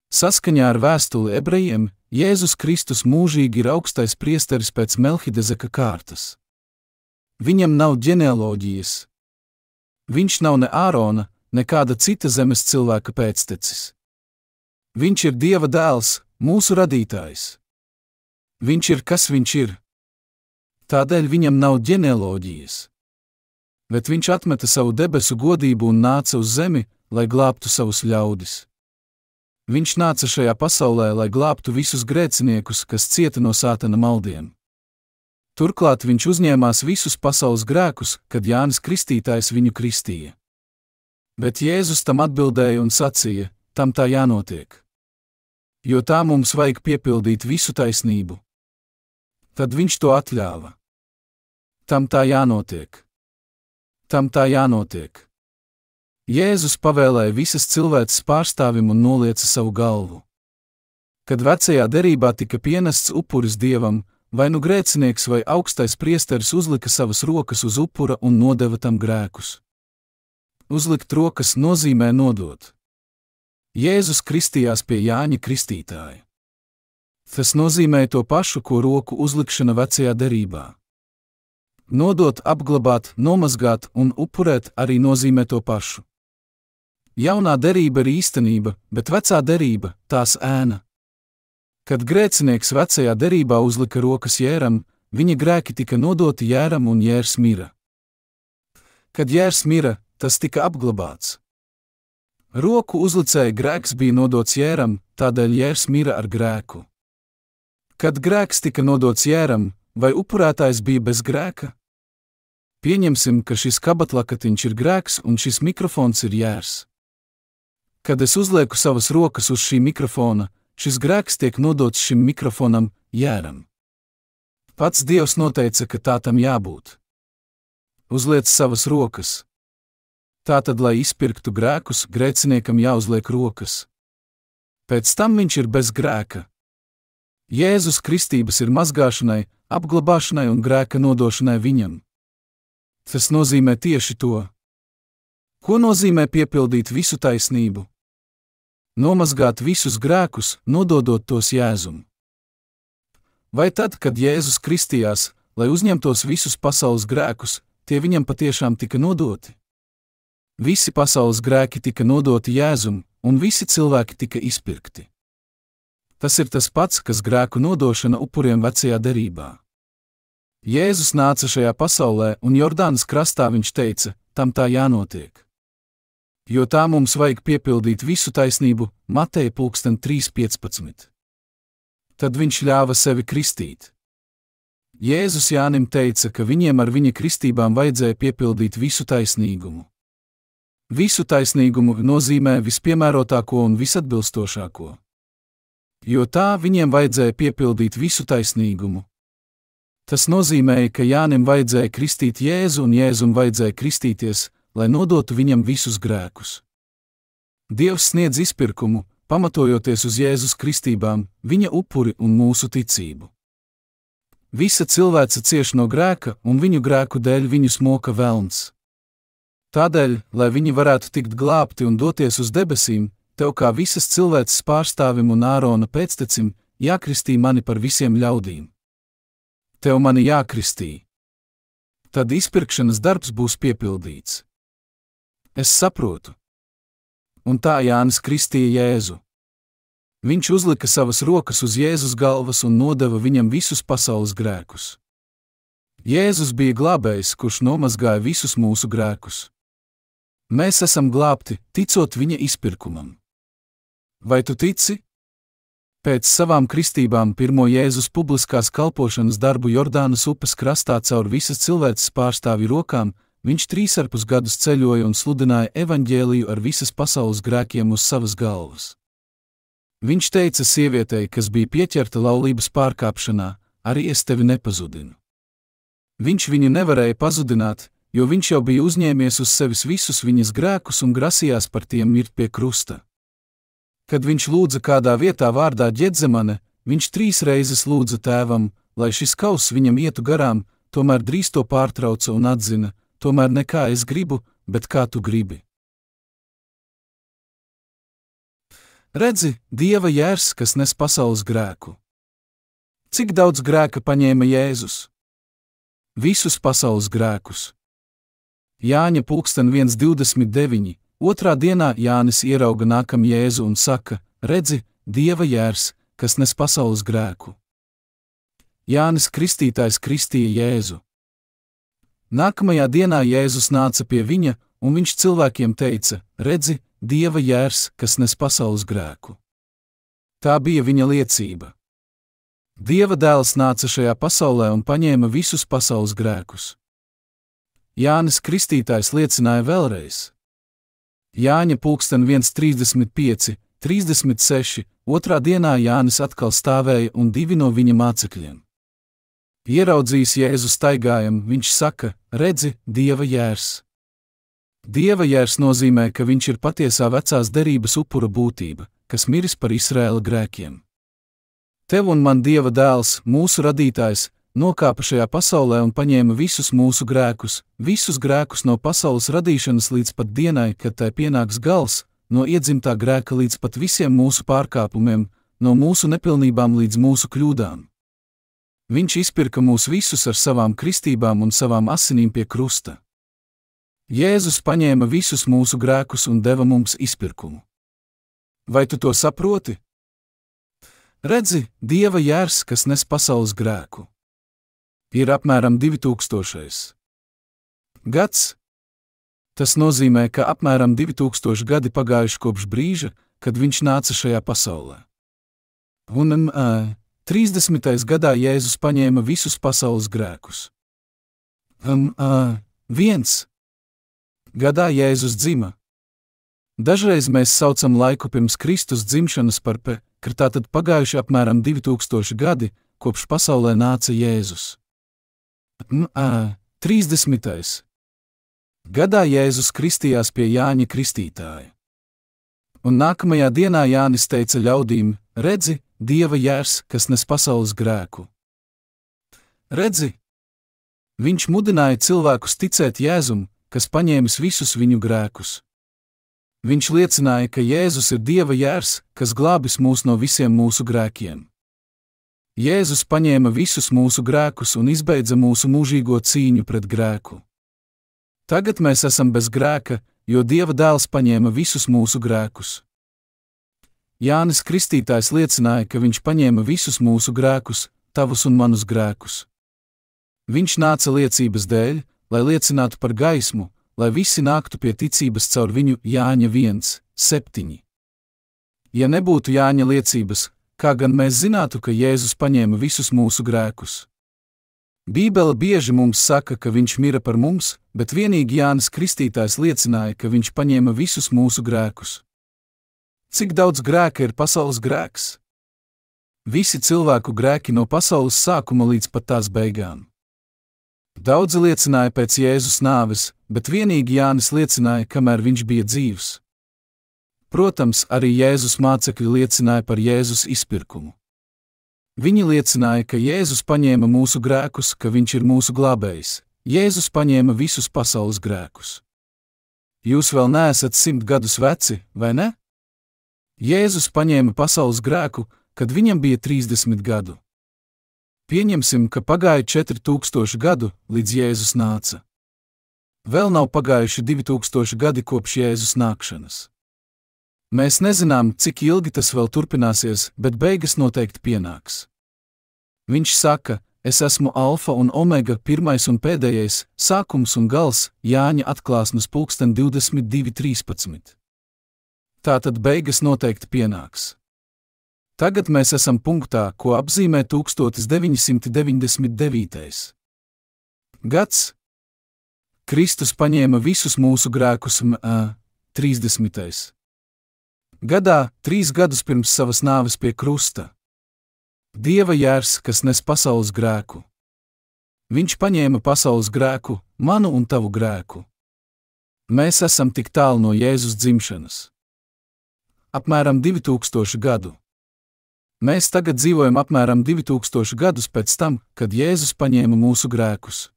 Saskaņā ar vēstuli ebrejiem, Jēzus Kristus mūžīgi ir augstais priesteris pēc Melhidezeka kārtas. Viņam nav ģenealoģijas. Viņš nav ne Ārona, nekāda cita zemes cilvēka pēctecis. Viņš ir Dieva dēls, mūsu radītājs. Viņš ir, kas viņš ir. Tādēļ viņam nav ģenealoģijas. Bet viņš atmeta savu debesu godību un nāca uz zemi, lai glābtu savus ļaudis. Viņš nāca šajā pasaulē, lai glābtu visus grēciniekus, kas cieta no Sātana maldiem. Turklāt viņš uzņēmās visus pasaules grēkus, kad Jānis Kristītājs viņu kristīja. Bet Jēzus tam atbildēja un sacīja, tam tā jānotiek. Jo tā mums vajag piepildīt visu taisnību. Tad viņš to atļāva. Tam tā jānotiek. Tam tā jānotiek. Jēzus pavēlēja visas cilvēces pārstāvim un nolieca savu galvu. Kad vecajā derībā tika pienests upuris Dievam, vai nu grēcinieks vai augstais priesteris uzlika savas rokas uz upura un nodeva tam grēkus. Uzlikt rokas nozīmē nodot. Jēzus kristījās pie Jāņa Kristītāja. Tas nozīmē to pašu, ko roku uzlikšana vecajā derībā. Nodot, apglabāt, nomazgāt un upurēt arī nozīmē to pašu. Jaunā derība ir īstenība, bet vecā derība tās ēna. Kad grēcinieks vecajā derībā uzlika rokas Jēram, viņa grēki tika nodoti Jēram un Jērs mira. Kad Jērs mira, tas tika apglabāts. Roku uzlicēja grēks bija nodots Jēram, tādēļ Jērs mira ar grēku. Kad grēks tika nodots Jēram, vai upurētājs bija bez grēka? Pieņemsim, ka šis kabatlakatiņš ir grēks un šis mikrofons ir Jērs. Kad es uzlieku savas rokas uz šī mikrofona, šis grēks tiek nodots šim mikrofonam, Jēram. Pats Dievs noteica, ka tā tam jābūt. Uzliec savas rokas. Tātad, lai izpirktu grēkus, grēciniekam jāuzliek rokas. Pēc tam viņš ir bez grēka. Jēzus kristības ir mazgāšanai, apglabāšanai un grēka nodošanai viņam. Tas nozīmē tieši to. Ko nozīmē piepildīt visu taisnību? Nomazgāt visus grēkus, nododot tos Jēzum. Vai tad, kad Jēzus kristījās, lai uzņemtos visus pasaules grēkus, tie viņam patiešām tika nodoti? Visi pasaules grēki tika nodoti Jēzum, un visi cilvēki tika izpirkti. Tas ir tas pats, kas grēku nodošana upuriem vecajā derībā. Jēzus nāca šajā pasaulē, un Jordānas krastā viņš teica, tam tā jānotiek. Jo tā mums vajag piepildīt visu taisnību, Mateja 3:15. Tad viņš ļāva sevi kristīt. Jēzus Jānim teica, ka viņiem ar viņa kristībām vajadzēja piepildīt visu taisnīgumu. Visu taisnīgumu nozīmē vispiemērotāko un visatbilstošāko. Jo tā viņiem vajadzēja piepildīt visu taisnīgumu. Tas nozīmēja, ka Jānim vajadzēja kristīt Jēzu un Jēzum vajadzēja kristīties, lai nodotu viņam visus grēkus. Dievs sniedz izpirkumu, pamatojoties uz Jēzus kristībām, viņa upuri un mūsu ticību. Visa cilvēce cieš no grēka, un viņu grēku dēļ viņus moka velns. Tādēļ, lai viņi varētu tikt glābti un doties uz debesīm, tev kā visas cilvēces pārstāvim un Ārona pēctecim, jākristī mani par visiem ļaudīm. Tev mani jākristī. Tad izpirkšanas darbs būs piepildīts. Es saprotu. Un tā Jānis kristīja Jēzu. Viņš uzlika savas rokas uz Jēzus galvas un nodeva viņam visus pasaules grēkus. Jēzus bija glābējs, kurš nomazgāja visus mūsu grēkus. Mēs esam glābti, ticot viņa izpirkumam. Vai tu tici? Pēc savām kristībām pirmo Jēzus publiskās kalpošanas darbu Jordānas upes krastā caur visas cilvēces pārstāvju rokām, viņš 3,5 gadus ceļoja un sludināja evaņģēliju ar visas pasaules grēkiem uz savas galvas. Viņš teica sievietei, kas bija pieķerta laulības pārkāpšanā, arī es tevi nepazudinu. Viņš viņu nevarēja pazudināt, jo viņš jau bija uzņēmies uz sevis visus viņas grēkus un grasījās par tiem mirt pie krusta. Kad viņš lūdza kādā vietā vārdā Ģedzemane, viņš 3 reizes lūdza tēvam, lai šis kauss viņam ietu garām, tomēr drīz to pārtrauca un atzina, tomēr ne kā es gribu, bet kā tu gribi. Redzi, Dieva jērs, kas nes pasaules grēku. Cik daudz grēka paņēma Jēzus? Visus pasaules grēkus. Jāņa 1:29, otrā dienā Jānis ierauga nākam Jēzu un saka, redzi, Dieva jērs, kas nes pasaules grēku. Jānis Kristītājs kristīja Jēzu. Nākamajā dienā Jēzus nāca pie viņa, un viņš cilvēkiem teica, redzi, Dieva jērs, kas nes pasaules grēku. Tā bija viņa liecība. Dieva dēls nāca šajā pasaulē un paņēma visus pasaules grēkus. Jānis Kristītājs liecināja vēlreiz. Jāņa 1:35, 36, otrā dienā Jānis atkal stāvēja un 2 no viņa mācekļiem. Ieraudzījis Jēzu staigājam, viņš saka, redzi, Dieva jērs. Dieva jērs nozīmē, ka viņš ir patiesā vecās derības upura būtība, kas miris par Izraēla grēkiem. Tev un man Dieva dēls, mūsu radītājs, nokāpa šajā pasaulē un paņēma visus mūsu grēkus, visus grēkus no pasaules radīšanas līdz pat dienai, kad tai pienāks gals, no iedzimtā grēka līdz pat visiem mūsu pārkāpumiem, no mūsu nepilnībām līdz mūsu kļūdām. Viņš izpirka mūs visus ar savām kristībām un savām asinīm pie krusta. Jēzus paņēma visus mūsu grēkus un deva mums izpirkumu. Vai tu to saproti? Redzi, Dieva jērs, kas nes pasaules grēku. Ir apmēram 2000. gads. Tas nozīmē, ka apmēram 2000 gadi pagājuši kopš brīža, kad viņš nāca šajā pasaulē. Un 30. gadā Jēzus paņēma visus pasaules grēkus. 1. gadā Jēzus dzima. Dažreiz mēs saucam laiku pirms Kristus dzimšanas par ka tātad pagājuši apmēram 2000 gadi, kopš pasaulē nāca Jēzus. 30. gadā Jēzus kristījās pie Jāņa Kristītāja. Un nākamajā dienā Jānis teica ļaudīm, redzi, Dieva jērs, kas nes pasaules grēku. Redzi, viņš mudināja cilvēkus ticēt Jēzum, kas paņēmis visus viņu grēkus. Viņš liecināja, ka Jēzus ir Dieva jērs, kas glābis mūs no visiem mūsu grēkiem. Jēzus paņēma visus mūsu grēkus un izbeidza mūsu mūžīgo cīņu pret grēku. Tagad mēs esam bez grēka, jo Dieva dēls paņēma visus mūsu grēkus. Jānis Kristītājs liecināja, ka viņš paņēma visus mūsu grēkus, tavus un manus grēkus. Viņš nāca liecības dēļ, lai liecinātu par gaismu, lai visi nāktu pie ticības caur viņu. Jāņa 1:7. Ja nebūtu Jāņa liecības, kā gan mēs zinātu, ka Jēzus paņēma visus mūsu grēkus? Bībele bieži mums saka, ka viņš mira par mums, bet vienīgi Jānis Kristītājs liecināja, ka viņš paņēma visus mūsu grēkus. Cik daudz grēka ir pasaules grēks? Visi cilvēku grēki no pasaules sākuma līdz pat tās beigām. Daudzi liecināja pēc Jēzus nāves, bet vienīgi Jānis liecināja, kamēr viņš bija dzīvs. Protams, arī Jēzus mācekļi liecināja par Jēzus izpirkumu. Viņi liecināja, ka Jēzus paņēma mūsu grēkus, ka viņš ir mūsu glābējs. Jēzus paņēma visus pasaules grēkus. Jūs vēl neesat 100 gadus veci, vai ne? Jēzus paņēma pasaules grēku, kad viņam bija 30 gadu. Pieņemsim, ka pagāja 4000 gadu, līdz Jēzus nāca. Vēl nav pagājuši 2000 gadi kopš Jēzus nākšanas. Mēs nezinām, cik ilgi tas vēl turpināsies, bet beigas noteikti pienāks. Viņš saka, Es esmu alfa un omega, pirmais un pēdējais, sākums un gals, Jāņa atklāsmes 22:13. Tātad beigas noteikti pienāks. Tagad mēs esam punktā, ko apzīmē 1999. gads. Kristus paņēma visus mūsu grēkus 30. gadā, 3 gadus pirms savas nāves pie krusta. Dieva jērs, kas nes pasaules grēku. Viņš paņēma pasaules grēku, manu un tavu grēku. Mēs esam tik tālu no Jēzus dzimšanas. Apmēram 2000 gadu. Mēs tagad dzīvojam apmēram 2000 gadus pēc tam, kad Jēzus paņēma mūsu grēkus.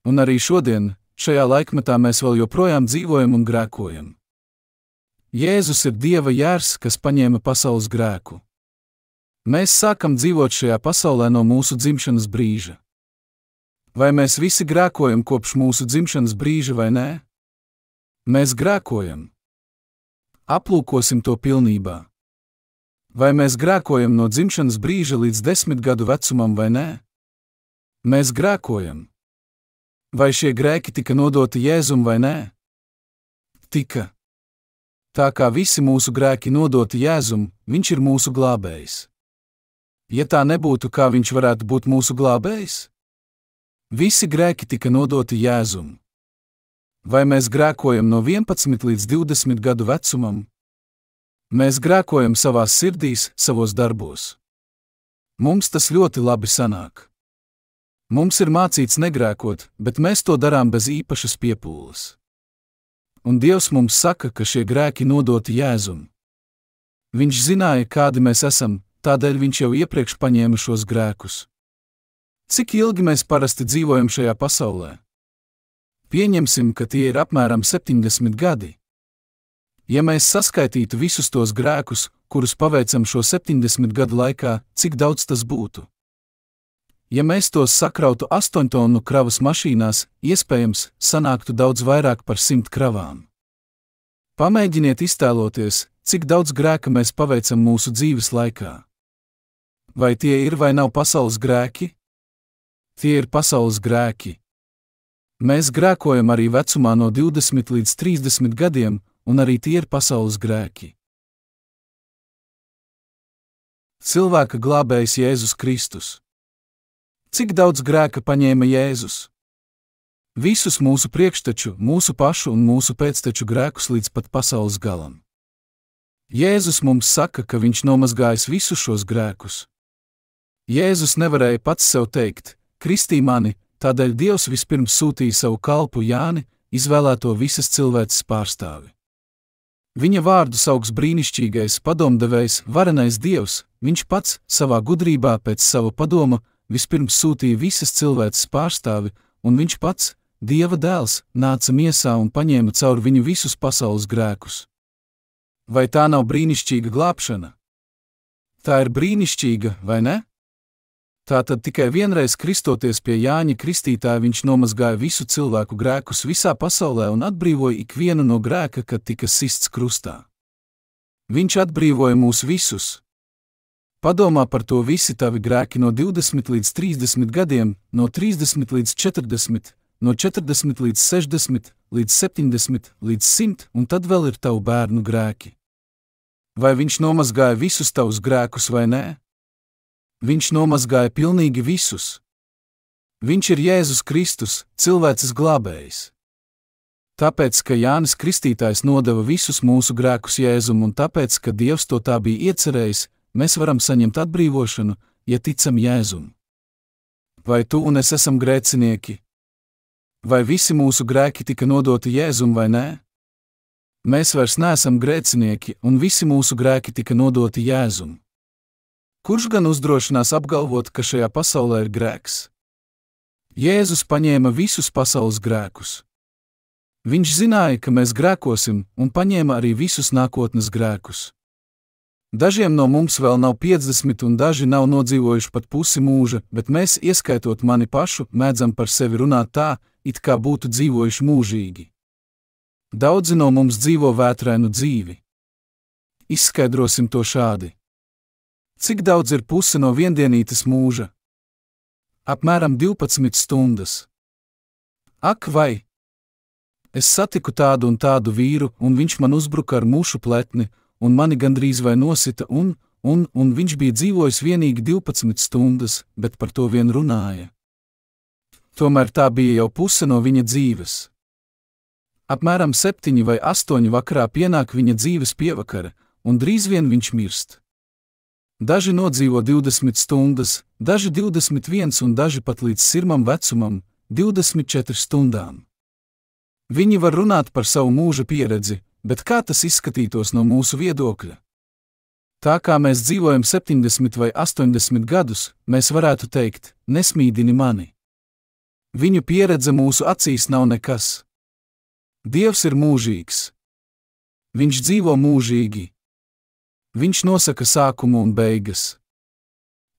Un arī šodien, šajā laikmetā mēs vēl joprojām dzīvojam un grēkojam. Jēzus ir Dieva jērs, kas paņēma pasaules grēku. Mēs sākam dzīvot šajā pasaulē no mūsu dzimšanas brīža. Vai mēs visi grēkojam kopš mūsu dzimšanas brīža vai nē? Mēs grēkojam. Aplūkosim to pilnībā. Vai mēs grēkojam no dzimšanas brīža līdz 10 gadu vecumam vai nē? Mēs grēkojam. Vai šie grēki tika nodoti Jēzum vai nē? Tika. Tā kā visi mūsu grēki nodoti Jēzum, viņš ir mūsu glābējs. Ja tā nebūtu, kā viņš varētu būt mūsu glābējs? Visi grēki tika nodoti Jēzum. Vai mēs grēkojam no 11 līdz 20 gadu vecumam? Mēs grēkojam savās sirdīs, savos darbos. Mums tas ļoti labi sanāk. Mums ir mācīts negrēkot, bet mēs to darām bez īpašas piepūles. Un Dievs mums saka, ka šie grēki nodoti Jēzum. Viņš zināja, kādi mēs esam, tādēļ viņš jau iepriekš paņēma šos grēkus. Cik ilgi mēs parasti dzīvojam šajā pasaulē? Pieņemsim, ka tie ir apmēram 70 gadi. Ja mēs saskaitītu visus tos grēkus, kurus paveicam šo 70 gadu laikā, cik daudz tas būtu? Ja mēs tos sakrautu 8 tonu kravas mašīnās, iespējams, sanāktu daudz vairāk par 100 kravām. Pamēģiniet iztēloties, cik daudz grēka mēs paveicam mūsu dzīves laikā. Vai tie ir vai nav pasaules grēki? Tie ir pasaules grēki. Mēs grēkojam arī vecumā no 20 līdz 30 gadiem, un arī tie ir pasaules grēki. Cilvēka glābējs Jēzus Kristus. Cik daudz grēka paņēma Jēzus? Visus mūsu priekšteču, mūsu pašu un mūsu pēcteču grēkus līdz pat pasaules galam. Jēzus mums saka, ka viņš nomazgājis visus šos grēkus. Jēzus nevarēja pats sev teikt: kristī mani, tādēļ Dievs vispirms sūtīja savu kalpu Jāni, izvēlēto visas cilvēces pārstāvi. Viņa vārdu sauks brīnišķīgais, padomdevējs, varenais Dievs. Viņš pats, savā gudrībā pēc sava padoma, vispirms sūtīja visas cilvēces pārstāvi, un viņš pats, Dieva dēls, nāca miesā un paņēma caur viņu visus pasaules grēkus. Vai tā nav brīnišķīga glābšana? Tā ir brīnišķīga, vai ne? Tātad tikai vienreiz kristoties pie Jāņa Kristītāja viņš nomazgāja visu cilvēku grēkus visā pasaulē un atbrīvoja ikvienu no grēka, kad tika sists krustā. Viņš atbrīvoja mūs visus. Padomā par to, visi tavi grēki no 20 līdz 30 gadiem, no 30 līdz 40, no 40 līdz 60, līdz 70, līdz 100, un tad vēl ir tavu bērnu grēki. Vai viņš nomazgāja visus tavus grēkus vai nē? Viņš nomazgāja pilnīgi visus. Viņš ir Jēzus Kristus, cilvēces glābējs. Tāpēc, ka Jānis Kristītājs nodeva visus mūsu grēkus Jēzum un tāpēc, ka Dievs to tā bija iecerējis, mēs varam saņemt atbrīvošanu, ja ticam Jēzum. Vai tu un es esam grēcinieki? Vai visi mūsu grēki tika nodoti Jēzum vai nē? Mēs vairs neesam grēcinieki, un visi mūsu grēki tika nodoti Jēzum. Kurš gan uzdrošinās apgalvot, ka šajā pasaulē ir grēks? Jēzus paņēma visus pasaules grēkus. Viņš zināja, ka mēs grēkosim, un paņēma arī visus nākotnes grēkus. Dažiem no mums vēl nav 50, un daži nav nodzīvojuši pat pusi mūža, bet mēs, ieskaitot mani pašu, mēdzam par sevi runāt tā, it kā būtu dzīvojuši mūžīgi. Daudzi no mums dzīvo vētrainu dzīvi. Izskaidrosim to šādi. Cik daudz ir puse no viendienītes mūža? Apmēram 12 stundas. Ak, vai! Es satiku tādu un tādu vīru, un viņš man uzbruka ar mušu pletni, un mani gandrīz vai nosita, un viņš bija dzīvojis vienīgi 12 stundas, bet par to vien runāja. Tomēr tā bija jau puse no viņa dzīves. Apmēram 7 vai 8 vakarā pienāk viņa dzīves pievakara, un drīz vien viņš mirst. Daži nodzīvo 20 stundas, daži 21 un daži pat līdz sirmam vecumam 24 stundām. Viņi var runāt par savu mūža pieredzi, bet kā tas izskatītos no mūsu viedokļa? Tā kā mēs dzīvojam 70 vai 80 gadus, mēs varētu teikt, nesmīdini mani. Viņu pieredze mūsu acīs nav nekas. Dievs ir mūžīgs. Viņš dzīvo mūžīgi. Viņš nosaka sākumu un beigas.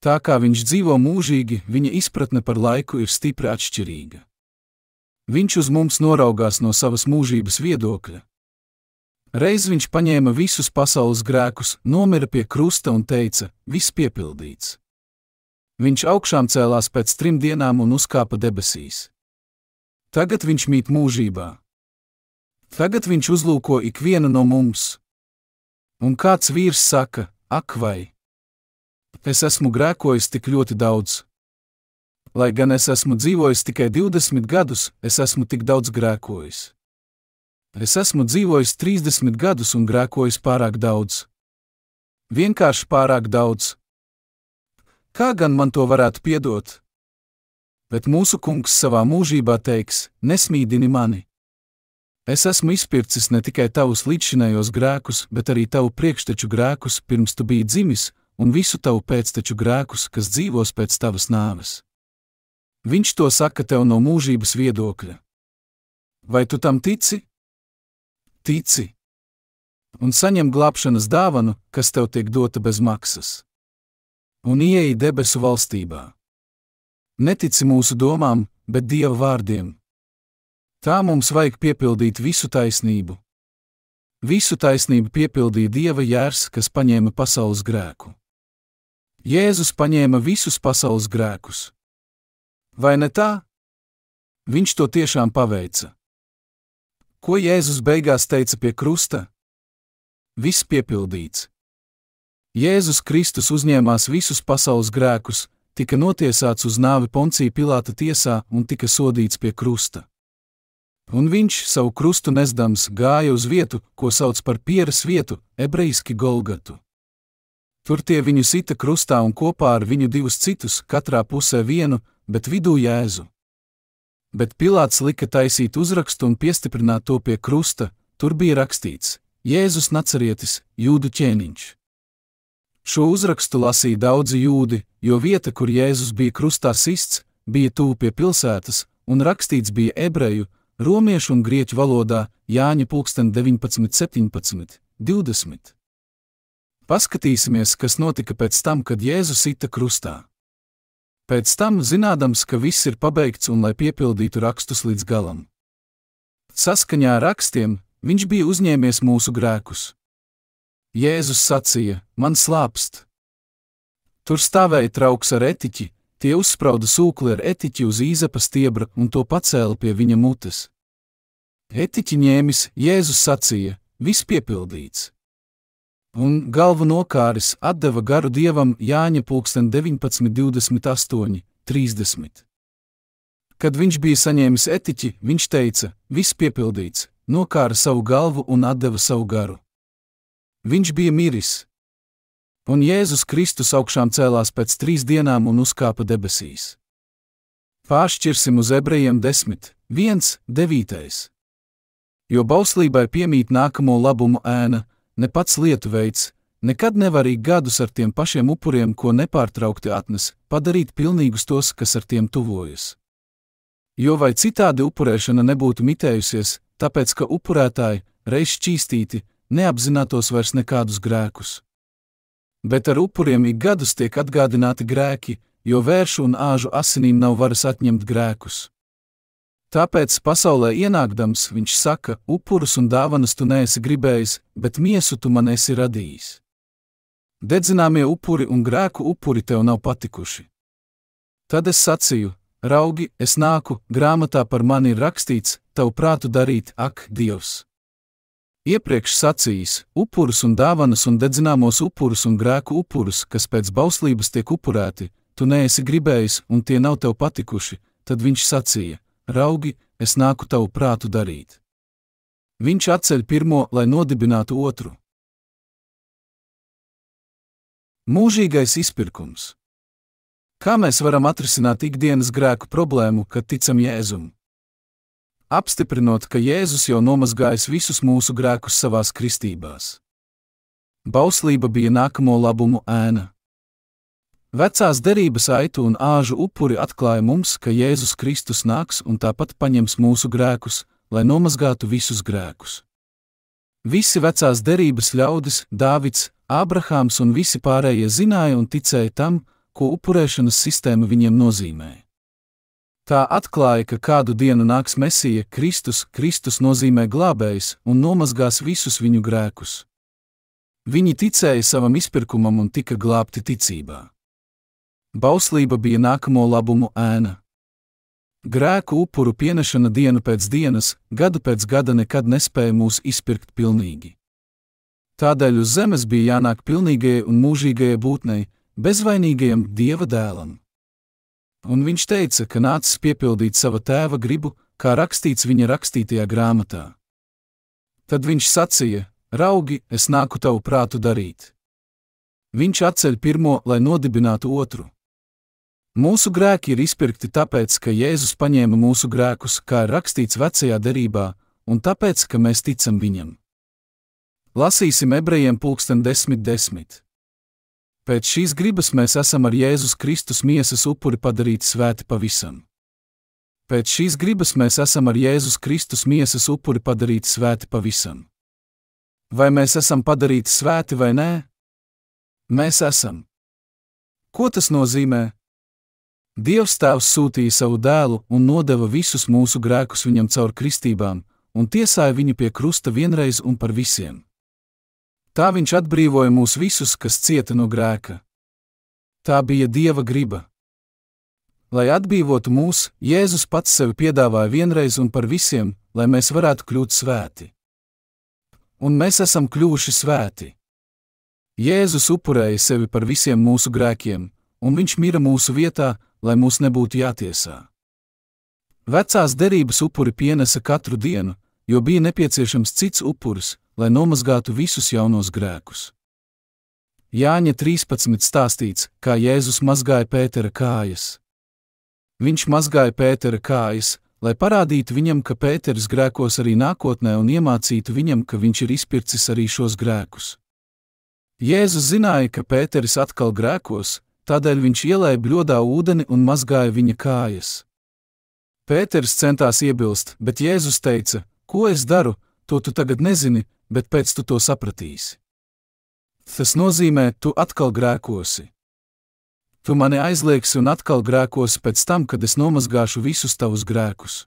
Tā kā viņš dzīvo mūžīgi, viņa izpratne par laiku ir stipri atšķirīga. Viņš uz mums noraugās no savas mūžības viedokļa. Reiz viņš paņēma visus pasaules grēkus, nomira pie krusta un teica, viss piepildīts. Viņš augšām cēlās pēc 3 dienām un uzkāpa debesīs. Tagad viņš mīt mūžībā. Tagad viņš uzlūko ikvienu no mums. Un kāds vīrs saka, ak vai! Es esmu grēkojis tik ļoti daudz. Lai gan es esmu dzīvojis tikai 20 gadus, es esmu tik daudz grēkojis. Es esmu dzīvojis 30 gadus un grēkojis pārāk daudz. Vienkārši pārāk daudz. Kā gan man to varētu piedot? Bet mūsu kungs savā mūžībā teiks, nesmīdini mani. Es esmu izpircis ne tikai tavus līdzšinējos grēkus, bet arī tavu priekšteču grēkus, pirms tu biji dzimis, un visu tavu pēcteču grēkus, kas dzīvos pēc tavas nāves. Viņš to saka tev no mūžības viedokļa. Vai tu tam tici? Tici. Un saņem glābšanas dāvanu, kas tev tiek dota bez maksas. Un ieej debesu valstībā. Netici mūsu domām, bet Dieva vārdiem. Tā mums vajag piepildīt visu taisnību. Visu taisnību piepildīja Dieva jērs, kas paņēma pasaules grēku. Jēzus paņēma visus pasaules grēkus. Vai ne tā? Viņš to tiešām paveica. Ko Jēzus beigās teica pie krusta? Viss piepildīts. Jēzus Kristus uzņēmās visus pasaules grēkus, tika notiesāts uz nāvi Poncija Pilāta tiesā un tika sodīts pie krusta. Un viņš, savu krustu nesdams, gāja uz vietu, ko sauc par pieres vietu, ebrejiski Golgatu. Tur tie viņu sita krustā un kopā ar viņu 2 citus, katrā pusē vienu, bet vidū Jēzu. Bet Pilāts lika taisīt uzrakstu un piestiprināt to pie krusta, tur bija rakstīts, Jēzus Nacarietis, Jūdu ķēniņš. Šo uzrakstu lasīja daudzi jūdi, jo vieta, kur Jēzus bija krustā sists, bija tuvu pie pilsētas, un rakstīts bija ebreju, romiešu un grieķu valodā Jāņa 19:17, 20. Paskatīsimies, kas notika pēc tam, kad Jēzus sita krustā. Pēc tam, zinādams, ka viss ir pabeigts un lai piepildītu rakstus līdz galam. Saskaņā ar rakstiem, viņš bija uzņēmies mūsu grēkus. Jēzus sacīja, man slāpst. Tur stāvēja trauks ar etiķi, tie uzsprauda sūkli ar etiķi uz īzepa stiebra un to pacēla pie viņa mutes. Etiķi ņēmis, Jēzus sacīja, viss piepildīts. Un galvu nokāris atdeva garu Dievam Jāņa 19:28, 30. Kad viņš bija saņēmis etiķi, viņš teica, viss piepildīts, nokāra savu galvu un atdeva savu garu. Viņš bija miris. Un Jēzus Kristus augšām cēlās pēc 3 dienām un uzkāpa debesīs. Pāršķirsim uz ebrejiem 10:1-9. Jo bauslībai piemīt nākamo labumu ēna, ne pats lietu veids, nekad nevar ik gadus ar tiem pašiem upuriem, ko nepārtraukti atnes, padarīt pilnīgus tos, kas ar tiem tuvojas. Jo vai citādi upurēšana nebūtu mitējusies, tāpēc, ka upurētāji, reiz šķīstīti, neapzinātos vairs nekādus grēkus. Bet ar upuriem ik gadus tiek atgādināti grēki, jo vēršu un āžu asinīm nav varas atņemt grēkus. Tāpēc pasaulē ienākdams viņš saka, upurus un dāvanas tu neesi gribējis, bet miesu tu man esi radījis. Dedzināmie upuri un grēku upuri tev nav patikuši. Tad es sacīju: Raugi, es nāku, grāmatā par mani ir rakstīts, tavu prātu darīt, ak, Dievs. Iepriekš sacījis: upurus un dāvanas un dedzināmos upurus un grēku upurus, kas pēc bauslības tiek upurēti, tu neesi gribējis un tie nav tev patikuši, tad viņš sacīja: Raugi, es nāku tavu prātu darīt. Viņš atceļ pirmo, lai nodibinātu otru. Mūžīgais izpirkums. Kā mēs varam atrisināt ikdienas grēku problēmu, kad ticam Jēzum? Apstiprinot, ka Jēzus jau nomazgājis visus mūsu grēkus savās kristībās. Bauslība bija nākamo labumu ēna. Vecās derības aitu un āžu upuri atklāja mums, ka Jēzus Kristus nāks un tāpat paņems mūsu grēkus, lai nomazgātu visus grēkus. Visi vecās derības ļaudis, Dāvids, Ābrahāms un visi pārējie zināja un ticēja tam, ko upurēšanas sistēma viņiem nozīmē. Tā atklāja, ka kādu dienu nāks Mesija, Kristus nozīmē glābējs un nomazgās visus viņu grēkus. Viņi ticēja savam izpirkumam un tika glābti ticībā. Bauslība bija nākamo labumu ēna. Grēku upuru pienešana dienu pēc dienas, gadu pēc gada nekad nespēja mūs izpirkt pilnīgi. Tādēļ uz zemes bija jānāk pilnīgajai un mūžīgajai būtnei, bezvainīgajam Dieva dēlam. Un viņš teica, ka nācis piepildīt sava tēva gribu, kā rakstīts viņa rakstītajā grāmatā. Tad viņš sacīja: Raugi, es nāku tavu prātu darīt. Viņš atceļ pirmo, lai nodibinātu otru. Mūsu grēki ir izpirkti tāpēc, ka Jēzus paņēma mūsu grēkus, kā ir rakstīts vecajā derībā, un tāpēc, ka mēs ticam viņam. Lasīsim Ebrejiem 10:10. Pēc šīs gribas mēs esam ar Jēzus Kristus miesas upuri padarīti svēti pavisam. Pēc šīs gribas mēs esam ar Jēzus Kristus miesas upuri padarīti svēti pavisam. Vai mēs esam padarīti svēti vai nē? Mēs esam. Ko tas nozīmē? Dievs Tēvs sūtīja savu dēlu un nodeva visus mūsu grēkus viņam caur kristībām, un tiesāja viņu pie krusta vienreiz un par visiem. Tā viņš atbrīvoja mūs visus, kas cieta no grēka. Tā bija Dieva griba. Lai atbrīvotu mūs, Jēzus pats sevi piedāvāja vienreiz un par visiem, lai mēs varētu kļūt svēti. Un mēs esam kļuvuši svēti. Jēzus upurēja sevi par visiem mūsu grēkiem, un viņš mira mūsu vietā, lai mūs nebūtu jātiesā. Vecās derības upuri pienesa katru dienu, jo bija nepieciešams cits upuris, lai nomazgātu visus jaunos grēkus. Jāņa 13 stāstīts, kā Jēzus mazgāja Pētera kājas. Viņš mazgāja Pētera kājas, lai parādītu viņam, ka Pēteris grēkos arī nākotnē un iemācītu viņam, ka viņš ir izpircis arī šos grēkus. Jēzus zināja, ka Pēteris atkal grēkos, tādēļ viņš ielēja bļodā ūdeni un mazgāja viņa kājas. Pēteris centās iebilst, bet Jēzus teica: ko es daru, to tu tagad nezini, bet pēc tu to sapratīsi. Tas nozīmē, tu atkal grēkosi. Tu mani aizliegsi un atkal grēkosi pēc tam, kad es nomazgāšu visus tavus grēkus.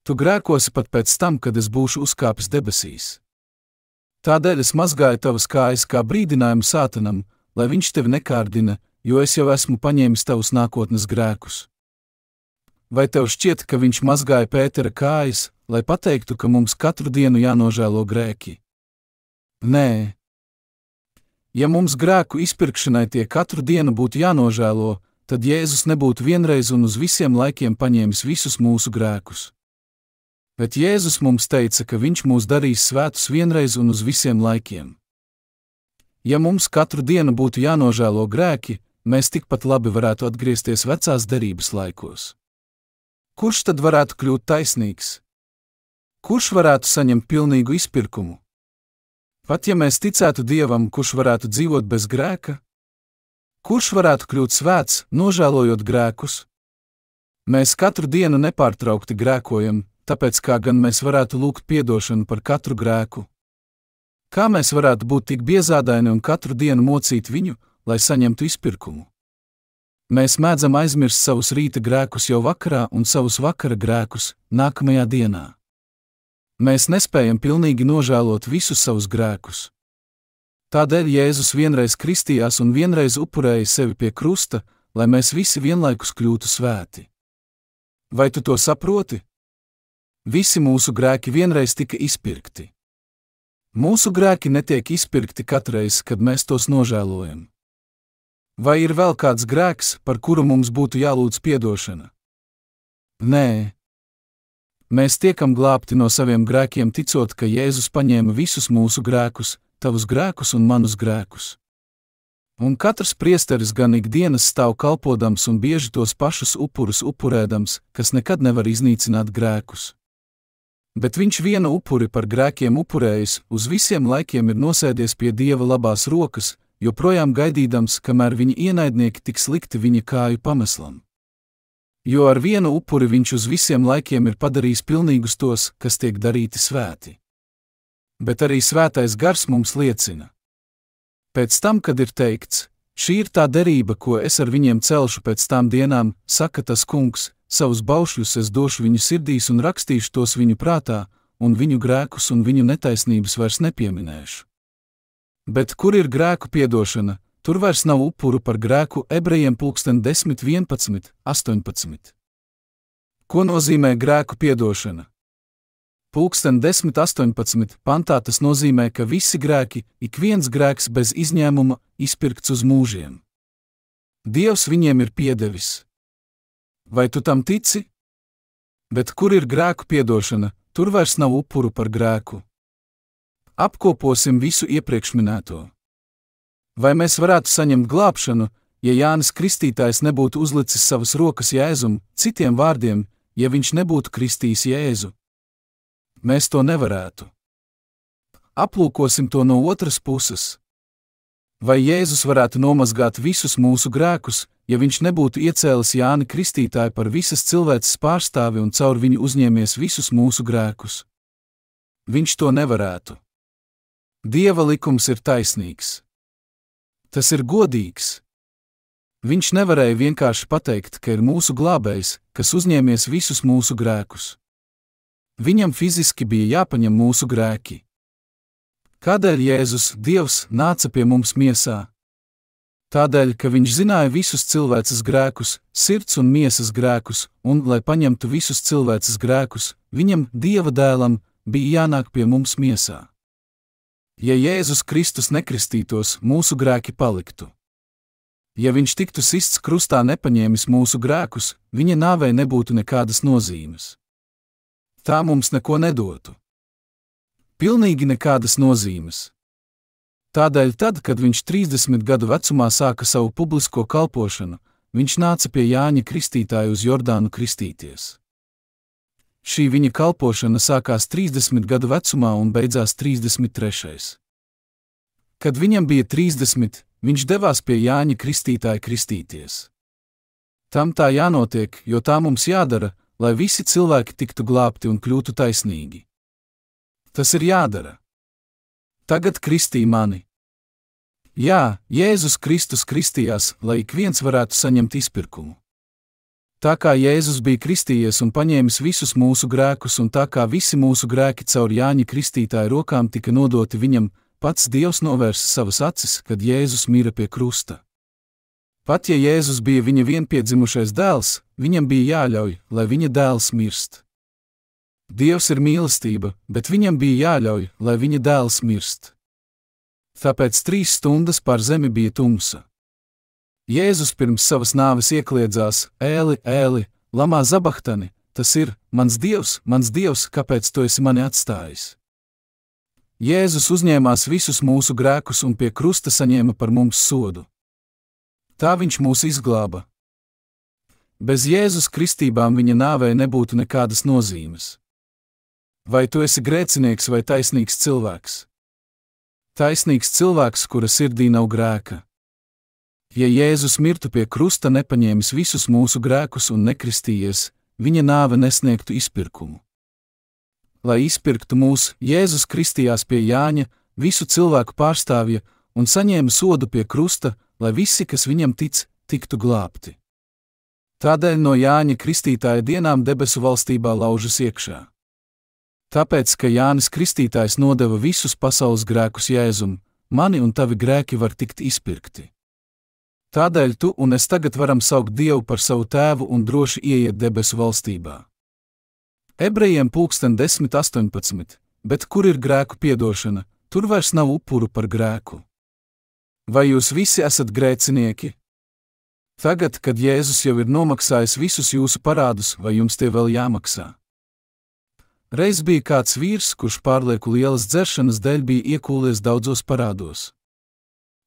Tu grēkosi pat pēc tam, kad es būšu uzkāpis debesīs. Tādēļ es mazgāju tavas kājas kā brīdinājumu Sātanam, lai viņš tevi nekārdina, jo es jau esmu paņēmis tavus nākotnes grēkus. Vai tev šķiet, ka viņš mazgāja Pētera kājas, lai pateiktu, ka mums katru dienu jānožēlo grēki? Nē. Ja mums grēku izpirkšanai tie katru dienu būtu jānožēlo, tad Jēzus nebūtu vienreiz un uz visiem laikiem paņēmis visus mūsu grēkus. Bet Jēzus mums teica, ka viņš mūs darīs svētus vienreiz un uz visiem laikiem. Ja mums katru dienu būtu jānožēlo grēki, mēs tikpat labi varētu atgriezties vecās derības laikos. Kurš tad varētu kļūt taisnīgs? Kurš varētu saņemt pilnīgu izpirkumu? Pat ja mēs ticētu Dievam, kurš varētu dzīvot bez grēka? Kurš varētu kļūt svēts, nožēlojot grēkus? Mēs katru dienu nepārtraukti grēkojam, tāpēc kā gan mēs varētu lūgt piedošanu par katru grēku? Kā mēs varētu būt tik biezādaini un katru dienu mocīt viņu, lai saņemtu izpirkumu? Mēs mēdzam aizmirst savus rīta grēkus jau vakarā un savus vakara grēkus nākamajā dienā. Mēs nespējam pilnīgi nožēlot visus savus grēkus. Tādēļ Jēzus vienreiz kristījās un vienreiz upurēja sevi pie krusta, lai mēs visi vienlaikus kļūtu svēti. Vai tu to saproti? Visi mūsu grēki vienreiz tika izpirkti. Mūsu grēki netiek izpirkti katreiz, kad mēs tos nožēlojam. Vai ir vēl kāds grēks, par kuru mums būtu jālūdz piedošana? Nē. Mēs tiekam glābti no saviem grēkiem, ticot, ka Jēzus paņēma visus mūsu grēkus, tavus grēkus un manus grēkus. Un katrs priesteris gan ikdienas stāv kalpodams un bieži tos pašus upurus upurēdams, kas nekad nevar iznīcināt grēkus. Bet viņš vienu upuri par grēkiem upurējis, uz visiem laikiem ir nosēdies pie Dieva labās rokas, joprojām gaidīdams, kamēr viņa ienaidnieki tiks likti viņa kāju pameslam. Jo ar vienu upuri viņš uz visiem laikiem ir padarījis pilnīgus tos, kas tiek darīti svēti. Bet arī svētais gars mums liecina. Pēc tam, kad ir teikts, šī ir tā derība, ko es ar viņiem celšu pēc tām dienām, saka tas kungs, savus baušļus es došu viņu sirdīs un rakstīšu tos viņu prātā, un viņu grēkus un viņu netaisnības vairs nepieminēšu. Bet kur ir grēku piedošana, tur vairs nav upuru par grēku. Ebrejiem 10:11-18. Ko nozīmē grēku piedošana? 10:18 pantā tas nozīmē, ka visi grēki, ik viens grēks bez izņēmuma, izpirkts uz mūžiem. Dievs viņiem ir piedevis. Vai tu tam tici? Bet kur ir grēku piedošana, tur vairs nav upuru par grēku. Apkoposim visu iepriekš minēto. Vai mēs varētu saņemt glābšanu, ja Jānis Kristītājs nebūtu uzlicis savas rokas Jēzum, citiem vārdiem, ja viņš nebūtu kristījis Jēzu? Mēs to nevarētu. Aplūkosim to no otras puses. Vai Jēzus varētu nomazgāt visus mūsu grēkus, ja viņš nebūtu iecēlis Jāni Kristītāju par visas cilvēces pārstāvi un caur viņu uzņēmies visus mūsu grēkus? Viņš to nevarētu. Dieva likums ir taisnīgs. Tas ir godīgs. Viņš nevarēja vienkārši pateikt, ka ir mūsu glābējs, kas uzņēmies visus mūsu grēkus. Viņam fiziski bija jāpaņem mūsu grēki. Kādēļ Jēzus, Dievs, nāca pie mums miesā? Tādēļ, ka viņš zināja visus cilvēces grēkus, sirds un miesas grēkus, un, lai paņemtu visus cilvēces grēkus, viņam, Dieva dēlam, bija jānāk pie mums miesā. Ja Jēzus Kristus nekristītos, mūsu grēki paliktu. Ja viņš tiktu sists krustā nepaņēmis mūsu grēkus, viņa nāvei nebūtu nekādas nozīmes. Tā mums neko nedotu. Pilnīgi nekādas nozīmes. Tādēļ tad, kad viņš 30 gadu vecumā sāka savu publisko kalpošanu, viņš nāca pie Jāņa Kristītāja uz Jordānu kristīties. Šī viņa kalpošana sākās 30 gadu vecumā un beidzās 33. Kad viņam bija 30, viņš devās pie Jāņa Kristītāja kristīties. Tam tā jānotiek, jo tā mums jādara, lai visi cilvēki tiktu glābti un kļūtu taisnīgi. Tas ir jādara. Tagad kristī mani. Jā, Jēzus Kristus kristījās, lai ik viens varētu saņemt izpirkumu. Tā kā Jēzus bija kristījies un paņēmis visus mūsu grēkus un tā kā visi mūsu grēki caur Jāņa Kristītāja rokām tika nodoti viņam, pats Dievs novērsa savas acis, kad Jēzus mira pie krusta. Pat ja Jēzus bija viņa vienpiedzimušais dēls, viņam bija jāļauj, lai viņa dēls mirst. Dievs ir mīlestība, bet viņam bija jāļauj, lai viņa dēls mirst. Tāpēc 3 stundas pār zemi bija tumsa. Jēzus pirms savas nāves iekliedzās: Ēli, ēli, lamā zabahtani, tas ir: mans Dievs, kāpēc tu esi mani atstājis? Jēzus uzņēmās visus mūsu grēkus un pie krusta saņēma par mums sodu. Tā viņš mūs izglāba. Bez Jēzus kristībām viņa nāvei nebūtu nekādas nozīmes. Vai tu esi grēcinieks vai taisnīgs cilvēks? Taisnīgs cilvēks, kura sirdī nav grēka. Ja Jēzus mirtu pie krusta nepaņēmis visus mūsu grēkus un nekristījies, viņa nāve nesniegtu izpirkumu. Lai izpirktu mūs, Jēzus kristījās pie Jāņa, visu cilvēku pārstāvja, un saņēma sodu pie krusta, lai visi, kas viņam tic, tiktu glābti. Tādēļ no Jāņa Kristītāja dienām debesu valstībā laužas iekšā. Tāpēc, ka Jānis Kristītājs nodeva visus pasaules grēkus Jēzum, mani un tavi grēki var tikt izpirkti. Tādēļ tu un es tagad varam saukt Dievu par savu tēvu un droši ieiet debesu valstībā. Ebrejiem 10:18, bet kur ir grēku piedošana, tur vairs nav upuru par grēku. Vai jūs visi esat grēcinieki? Tagad, kad Jēzus jau ir nomaksājis visus jūsu parādus, vai jums tie vēl jāmaksā? Reiz bija kāds vīrs, kurš pārlieku lielas dzeršanas dēļ bija iekūlies daudzos parādos.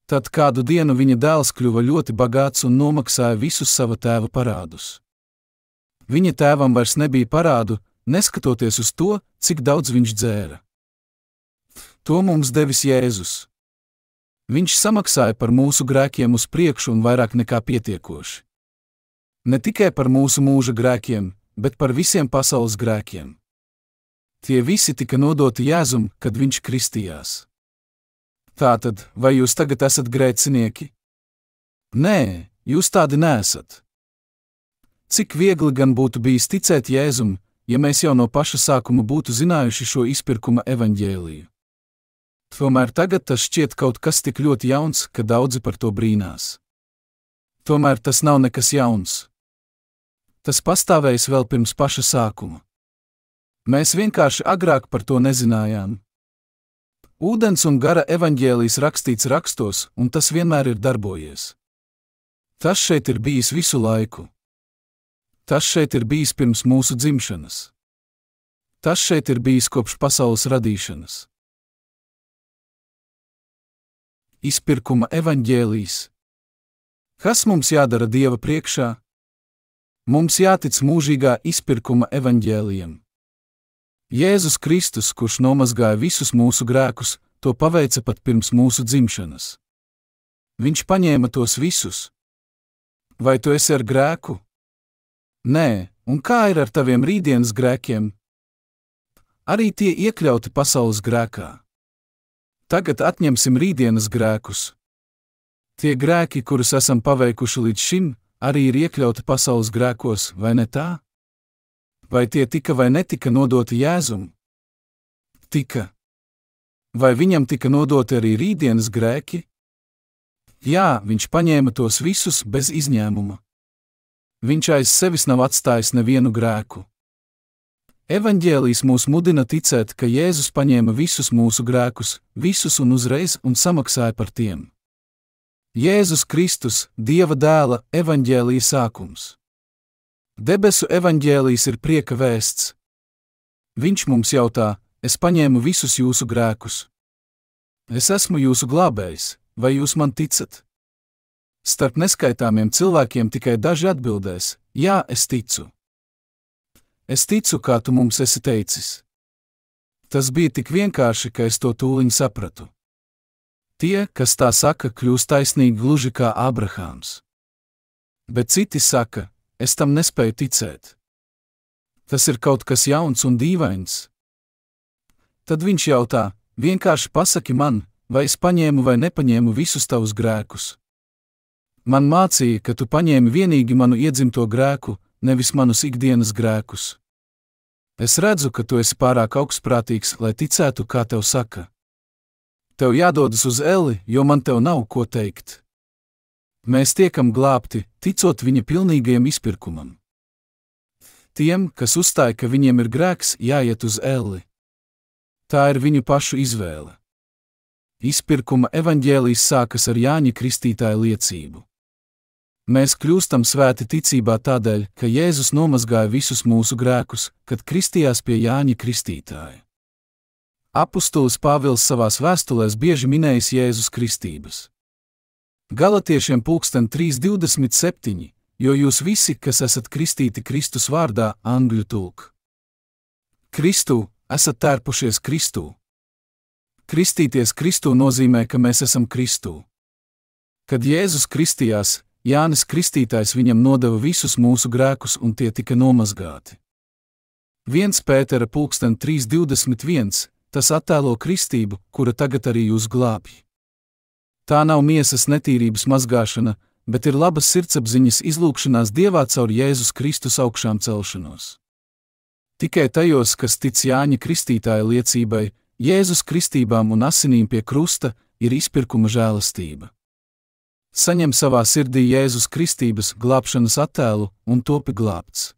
Tad kādu dienu viņa dēls kļuva ļoti bagāts un nomaksāja visus sava tēva parādus. Viņa tēvam vairs nebija parādu, neskatoties uz to, cik daudz viņš dzēra. To mums devis Jēzus. Viņš samaksāja par mūsu grēkiem uz priekšu un vairāk nekā pietiekoši. Ne tikai par mūsu mūža grēkiem, bet par visiem pasaules grēkiem. Tie visi tika nodoti Jēzum, kad viņš kristījās. Tātad, vai jūs tagad esat grēcinieki? Nē, jūs tādi neesat. Cik viegli gan būtu bijis ticēt Jēzum, ja mēs jau no paša sākuma būtu zinājuši šo izpirkuma evaņģēliju. Tomēr tagad tas šķiet kaut kas tik ļoti jauns, ka daudzi par to brīnās. Tomēr tas nav nekas jauns. Tas pastāvējis vēl pirms paša sākuma. Mēs vienkārši agrāk par to nezinājām. Ūdens un gara evaņģēlijs rakstīts rakstos, un tas vienmēr ir darbojies. Tas šeit ir bijis visu laiku. Tas šeit ir bijis pirms mūsu dzimšanas. Tas šeit ir bijis kopš pasaules radīšanas. Izpirkuma evaņģēlijs. Kas mums jādara Dieva priekšā? Mums jātic mūžīgā izpirkuma evaņģēlijam. Jēzus Kristus, kurš nomazgāja visus mūsu grēkus, to paveica pat pirms mūsu dzimšanas. Viņš paņēma tos visus. Vai tu esi ar grēku? Nē, un kā ir ar taviem rītdienas grēkiem? Arī tie iekļauti pasaules grēkā. Tagad atņemsim rītdienas grēkus. Tie grēki, kurus esam paveikuši līdz šim, arī ir iekļauti pasaules grēkos, vai ne tā? Vai tie tika vai netika nodoti Jēzum? Tika. Vai viņam tika nodoti arī rītdienas grēki? Jā, viņš paņēma tos visus bez izņēmuma. Viņš aiz sevis nav atstājis nevienu grēku. Evaņģēlijs mūs mudina ticēt, ka Jēzus paņēma visus mūsu grēkus, visus un uzreiz un samaksāja par tiem. Jēzus Kristus, Dieva dēla, evaņģēlija sākums. Debesu evaņģēlijs ir prieka vēsts. Viņš mums jautā: es paņēmu visus jūsu grēkus. Es esmu jūsu glābējs, vai jūs man ticat? Starp neskaitāmiem cilvēkiem tikai daži atbildēs: jā, es ticu. Es ticu, kā tu mums esi teicis. Tas bija tik vienkārši, ka es to tūliņ sapratu. Tie, kas tā saka, kļūst taisnīgi gluži kā Ābrahāms. Bet citi saka: es tam nespēju ticēt. Tas ir kaut kas jauns un dīvains. Tad viņš jautā: vienkārši pasaki man, vai es paņēmu vai nepaņēmu visus tavus grēkus. Man mācīja, ka tu paņēmi vienīgi manu iedzimto grēku, nevis manus ikdienas grēkus. Es redzu, ka tu esi pārāk augstprātīgs, lai ticētu, kā tev saka. Tev jādodas uz elli, jo man tev nav ko teikt. Mēs tiekam glābti, ticot viņa pilnīgajam izpirkumam. Tiem, kas uzstāja, ka viņiem ir grēks, jāiet uz elli. Tā ir viņu pašu izvēle. Izpirkuma evaņģēlijs sākas ar Jāņa Kristītāja liecību. Mēs kļūstam svēti ticībā tādēļ, ka Jēzus nomazgāja visus mūsu grēkus, kad kristījās pie Jāņa Kristītāja. Apustulis Pāvils savās vēstulēs bieži minējis Jēzus kristības. Galatiešiem 3:27, jo jūs visi, kas esat kristīti Kristus vārdā, angļu tulk. Kristū, esat tērpušies Kristū. Kristīties Kristū nozīmē, ka mēs esam Kristū. Kad Jēzus kristījās, Jānis Kristītājs viņam nodeva visus mūsu grēkus un tie tika nomazgāti. 1 Pētera 3:21, tas attēlo kristību, kura tagad arī jūs glābj. Tā nav miesas netīrības mazgāšana, bet ir labas sirdsapziņas izlūgšanās Dievā caur Jēzus Kristus augšām celšanos. Tikai tajos, kas tic Jāņa Kristītāja liecībai, Jēzus kristībām un asinīm pie krusta, ir izpirkuma žēlastība. Saņem savā sirdī Jēzus Kristības glābšanas attēlu un topi glābts.